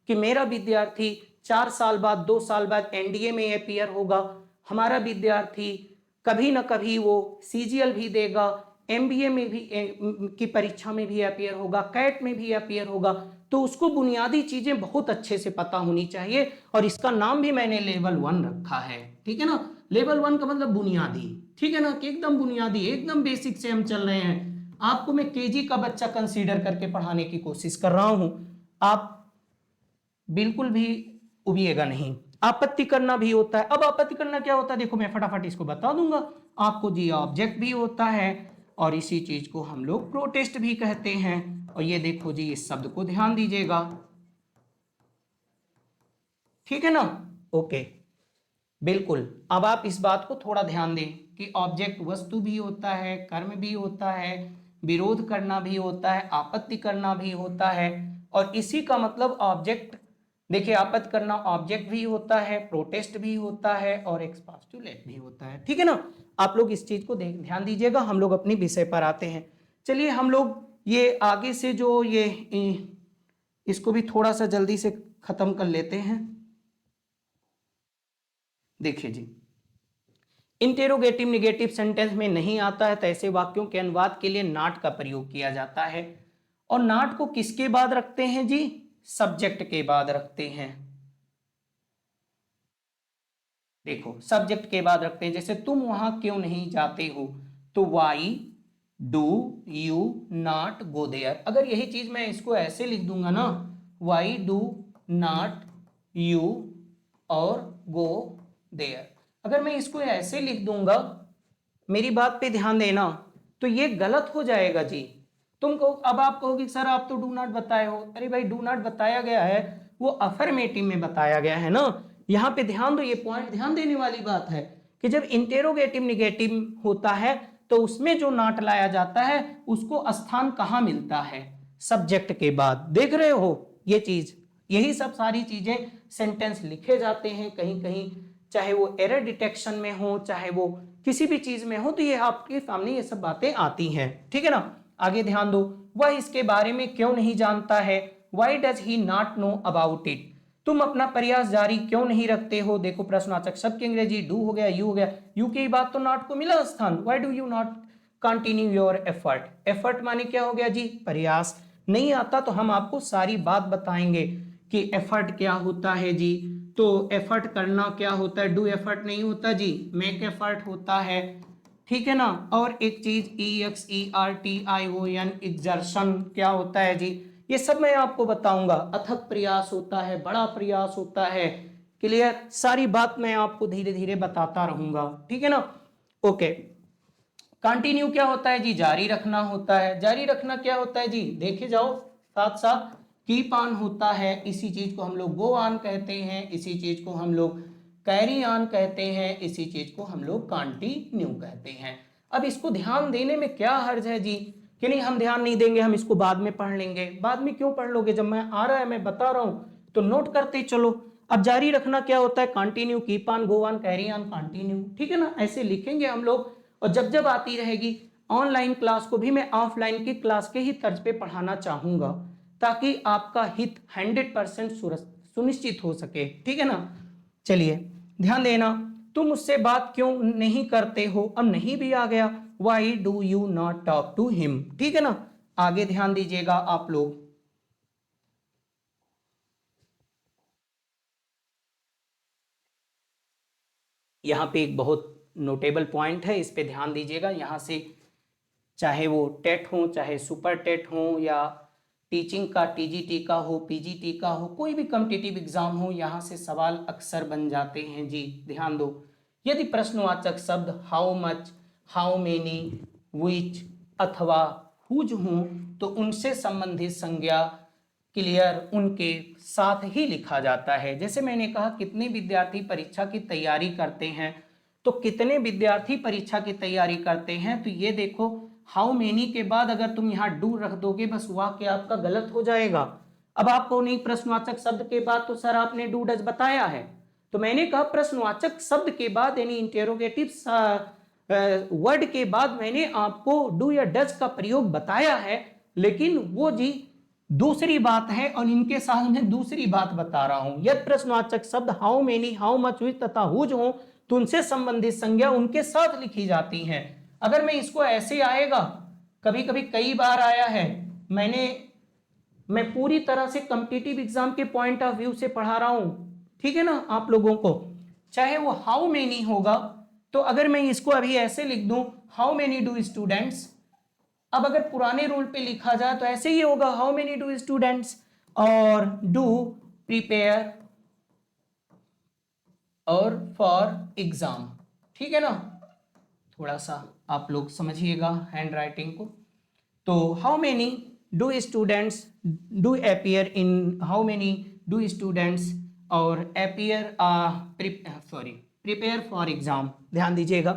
S1: कि मेरा विद्यार्थी 4 साल बाद, 2 साल बाद एनडीए में अपीयर होगा, हमारा विद्यार्थी कभी ना कभी वो सीजीएल भी देगा, एमबीए में भी की परीक्षा में भी अपीयर होगा, कैट में भी अपीयर होगा, तो उसको बुनियादी चीजें बहुत अच्छे से पता होनी चाहिए। और इसका नाम भी मैंने लेवल 1 रखा है, ठीक है ना। लेवल 1 का मतलब बुनियादी, ठीक है ना, कि एकदम बुनियादी, एकदम बेसिक से हम चल रहे हैं। आपको मैं केजी का बच्चा कंसीडर करके पढ़ाने की कोशिश कर रहा हूं। आप बिल्कुल भी उबिएगा नहीं। आपत्ति करना भी होता है। अब आपत्ति करना क्या होता है, देखो मैं फटाफट इसको बता दूंगा आपको जी। ऑब्जेक्ट भी होता है और इसी चीज को हम लोग प्रोटेस्ट भी कहते हैं। और ये देखो जी, इस शब्द को ध्यान दीजिएगा, ठीक है ना। ओके, बिल्कुल। अब आप इस बात को थोड़ा ध्यान दें कि ऑब्जेक्ट वस्तु भी होता है, कर्म भी होता है, विरोध करना भी होता है, आपत्ति करना भी होता है। और इसी का मतलब ऑब्जेक्ट, देखिए आपत्ति करना ऑब्जेक्ट भी होता है, प्रोटेस्ट भी होता है और एक्सपोस्टुलेट भी होता है, ठीक है ना। आप लोग इस चीज को ध्यान दीजिएगा। हम लोग अपनी विषय पर आते हैं। चलिए हम लोग ये आगे से जो ये इसको भी थोड़ा सा जल्दी से खत्म कर लेते हैं। देखिए जी, इंटेरोगेटिव निगेटिव सेंटेंस में नहीं आता है तो ऐसे वाक्यों के अनुवाद के लिए नॉट का प्रयोग किया जाता है। और नॉट को किसके बाद रखते हैं जी, सब्जेक्ट के बाद रखते हैं। देखो सब्जेक्ट के बाद रखते हैं, जैसे तुम वहां क्यों नहीं जाते हो, तो why do you not go there. अगर यही चीज मैं इसको ऐसे लिख दूंगा ना, वाई डू नॉट यू और गो देयर, अगर मैं इसको ऐसे लिख दूंगा, मेरी बात पे ध्यान देना, तो ये गलत हो जाएगा जी। तुमको अब आप कहोगे सर आप तो डू नॉट बताए हो। अरे भाई, डू नॉट बताया गया है वो अफर्मेटिव में बताया गया है ना। यहां पे ध्यान दो, ये पॉइंट ध्यान देने वाली बात है कि जब इंटेरोगेटिव निगेटिव होता है तो उसमें जो नॉट लाया जाता है उसको स्थान कहां मिलता है, सब्जेक्ट के बाद। देख रहे हो ये चीज, यही सब सारी चीजें सेंटेंस लिखे जाते हैं कहीं कहीं, चाहे वो एरर डिटेक्शन में हो, चाहे वो किसी भी चीज में हो, तो ये आपके सामने ये सब बातें आती हैं, ठीक है ना। आगे ध्यान दो, वह इसके बारे में क्यों नहीं जानता है, why does he not know about it. तुम अपना प्रयास जारी क्यों नहीं रखते हो। देखो प्रश्नवाचक शब्द की अंग्रेजी डू हो गया, यू हो गया, यू की बात तो नॉट को मिला स्थान, Y do you not continue your effort. Effort माने क्या हो गया जी, प्रयास। नहीं आता तो हम आपको सारी बात बताएंगे कि एफर्ट क्या होता है जी। तो एफर्ट करना क्या होता है, डू एफर्ट नहीं होता जी, मेक एफर्ट होता है, ठीक है ना। और एक चीज EXERTION एक्सर्शन क्या होता है जी, ये सब मैं आपको बताऊंगा। अथक प्रयास होता है, बड़ा प्रयास होता है, क्लियर। सारी बात मैं आपको धीरे धीरे बताता रहूंगा, ठीक है ना। ओके, कंटिन्यू क्या होता है जी, जारी रखना होता है। जारी रखना क्या होता है जी, देखे जाओ साथ साथ। कीप ऑन होता है, इसी चीज को हम लोग गो ऑन कहते हैं, इसी चीज को हम लोग कैरी ऑन कहते हैं, इसी चीज को हम लोग कंटिन्यू कहते हैं। अब इसको ध्यान देने में क्या हर्ज है जी, कि नहीं हम ध्यान नहीं देंगे, हम इसको बाद में पढ़ लेंगे। बाद में क्यों पढ़ लोगे, जब मैं आ रहा है मैं बता रहा हूं तो नोट करते चलो। अब जारी रखना क्या होता है, continue, keep on, go on, carry on, continue, ठीक है ना। ऐसे लिखेंगे हम लोग। और जब जब आती रहेगी ऑनलाइन क्लास को भी मैं ऑफलाइन की क्लास के ही तर्ज पे पढ़ाना चाहूंगा, ताकि आपका हित 100% सुनिश्चित हो सके, ठीक है ना। चलिए ध्यान देना, तुम मुझसे बात क्यों नहीं करते हो, अब नहीं भी आ गया, why do you not talk to him, ठीक है ना। आगे ध्यान दीजिएगा आप लोग, यहां पे एक बहुत नोटेबल पॉइंट है, इस पे ध्यान दीजिएगा। यहां से चाहे वो टेट हो, चाहे सुपर टेट हो, या टीचिंग का TGT का हो, PGT का हो, कोई भी कॉम्पिटिटिव एग्जाम हो, यहाँ से सवाल अक्सर बन जाते हैं जी। ध्यान दो, यदि प्रश्नवाचक शब्द हाउ मच, हाउ मेनी, विच अथवा हुज हो तो उनसे संबंधित संज्ञा क्लियर उनके साथ ही लिखा जाता है। जैसे मैंने कहा कितने विद्यार्थी परीक्षा की तैयारी करते हैं, तो कितने विद्यार्थी परीक्षा की तैयारी करते हैं, तो ये देखो हाउ मेनी के बाद अगर तुम यहाँ डू रख दोगे बस वाक्य आपका गलत हो जाएगा। अब आपको नहीं, प्रश्नवाचक शब्द के बाद तो सर आपने डू डज बताया है, तो मैंने कहा प्रश्नवाचक शब्द के बाद यानी इंटेरोगेटिव वर्ड के बाद मैंने आपको डू या डज का प्रयोग बताया है, लेकिन वो जी दूसरी बात है और इनके साथ मैं दूसरी बात बता रहा हूं। यदि प्रश्नवाचक शब्द हाउ मेनी, हाउ मच, विच तथा हुज हो तो उनसे संबंधित संज्ञा उनके साथ लिखी जाती है। अगर मैं इसको ऐसे आएगा, कभी कभी कई बार आया है, मैं पूरी तरह से कॉम्पिटिटिव एग्जाम के पॉइंट ऑफ व्यू से पढ़ा रहा हूं, ठीक है ना आप लोगों को। चाहे वो हाउ मेनी होगा, तो अगर मैं इसको अभी ऐसे लिख दूं हाउ मेनी डू स्टूडेंट्स, अब अगर पुराने रूल पे लिखा जाए तो ऐसे ही होगा हाउ मेनी डू स्टूडेंट्स, और डू प्रिपेयर और फॉर एग्जाम, ठीक है ना। थोड़ा सा आप लोग समझिएगा हैंड राइटिंग को। तो how many do students do appear in, how many do students और अपीयर प्रिपेयर फॉर एग्जाम, ध्यान दीजिएगा।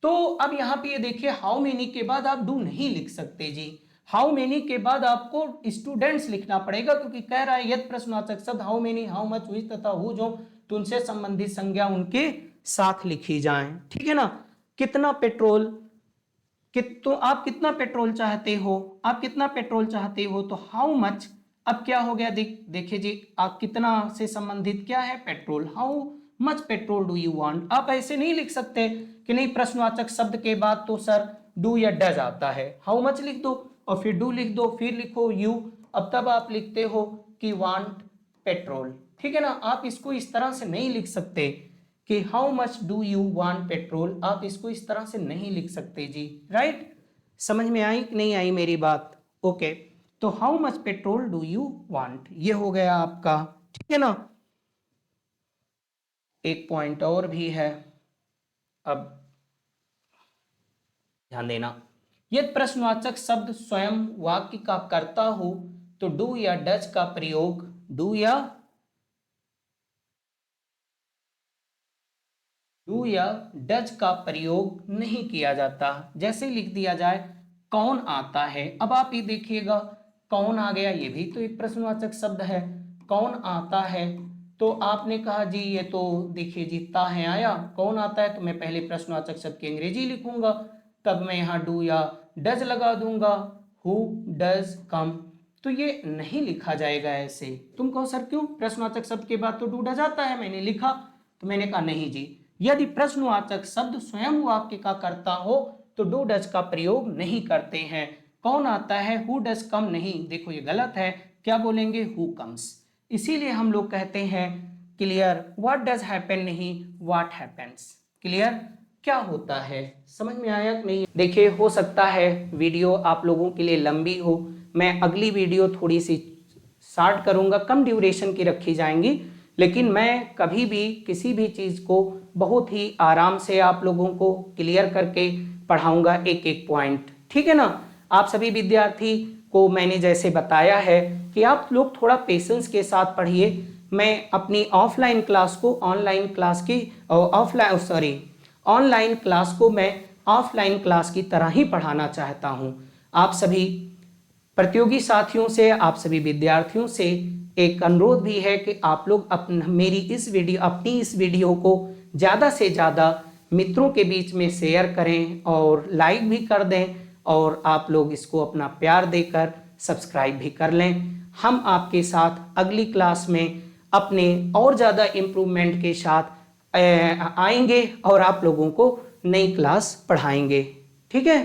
S1: तो अब यहाँ पे ये देखिए हाउ मेनी के बाद आप डू नहीं लिख सकते जी, हाउ मेनी के बाद आपको स्टूडेंट्स लिखना पड़ेगा, क्योंकि कह रहा है यदि प्रश्नवाचक शब्द how many, how much, which तथा हु जो, तो उनसे संबंधित संज्ञा उनके साथ लिखी जाए, ठीक है ना। कितना पेट्रोल, तो आप कितना पेट्रोल चाहते हो, आप कितना पेट्रोल चाहते हो, तो हाउ मच, अब क्या हो गया, देखिए जी, आप कितना से संबंधित क्या है, petrol, how much petrol do you want. आप ऐसे नहीं लिख सकते कि नहीं प्रश्नवाचक शब्द के बाद तो सर डू या डज आता है, हाउ मच लिख दो और फिर डू लिख दो, फिर लिखो यू, अब तब आप लिखते हो कि वांट पेट्रोल, ठीक है ना। आप इसको इस तरह से नहीं लिख सकते कि how much do you want petrol, आप इसको इस तरह से नहीं लिख सकते जी, राइट। समझ में आई कि नहीं आई मेरी बात, ओके। तो how much petrol do you want, ये हो गया आपका, ठीक है ना। एक पॉइंट और भी है, अब ध्यान देना, यदि प्रश्नवाचक शब्द स्वयं वाक्य का कर्ता हो तो डू या डज का प्रयोग, डू या डज का प्रयोग नहीं किया जाता। जैसे लिख दिया जाए कौन आता है, अब आप ये देखिएगा कौन आ गया, ये भी तो एक प्रश्नवाचक शब्द है, कौन आता है, तो आपने कहा जी ये तो देखिए जीता है आया, कौन आता है, तो मैं पहले प्रश्नवाचक शब्द की अंग्रेजी लिखूंगा, तब मैं यहाँ डू या डज लगा दूंगा, हु डज कम, तो ये नहीं लिखा जाएगा ऐसे। तुम कहो सर क्यों, प्रश्नवाचक शब्द के बाद तो डू डज आता है, मैंने लिखा, तो मैंने कहा नहीं जी, यदि प्रश्नवाचक शब्द स्वयं वाक्य का कर्ता हो तो डू डज का प्रयोग नहीं करते हैं। कौन आता है, हु डज कम नहीं, देखो ये गलत है, क्या बोलेंगे, हु कम्स। इसीलिए हम लोग कहते हैं क्लियर, व्हाट डज हैपन नहीं, व्हाट हैपेंस, क्लियर क्या होता है। समझ में आया कि नहीं। देखिए हो सकता है वीडियो आप लोगों के लिए लंबी हो, मैं अगली वीडियो थोड़ी सी शॉर्ट करूंगा, कम ड्यूरेशन की रखी जाएंगी, लेकिन मैं कभी भी किसी भी चीज़ को बहुत ही आराम से आप लोगों को क्लियर करके पढ़ाऊंगा, एक एक पॉइंट, ठीक है ना। आप सभी विद्यार्थी को मैंने जैसे बताया है कि आप लोग थोड़ा पेशेंस के साथ पढ़िए। मैं अपनी ऑफलाइन क्लास को ऑनलाइन क्लास की ऑनलाइन क्लास को मैं ऑफलाइन क्लास की तरह ही पढ़ाना चाहता हूँ। आप सभी प्रतियोगी साथियों से, आप सभी विद्यार्थियों से एक अनुरोध भी है कि आप लोग अपनी इस वीडियो को ज़्यादा से ज़्यादा मित्रों के बीच में शेयर करें और लाइक भी कर दें, और आप लोग इसको अपना प्यार देकर सब्सक्राइब भी कर लें। हम आपके साथ अगली क्लास में अपने और ज़्यादा इम्प्रूवमेंट के साथ आएंगे और आप लोगों को नई क्लास पढ़ाएंगे, ठीक है।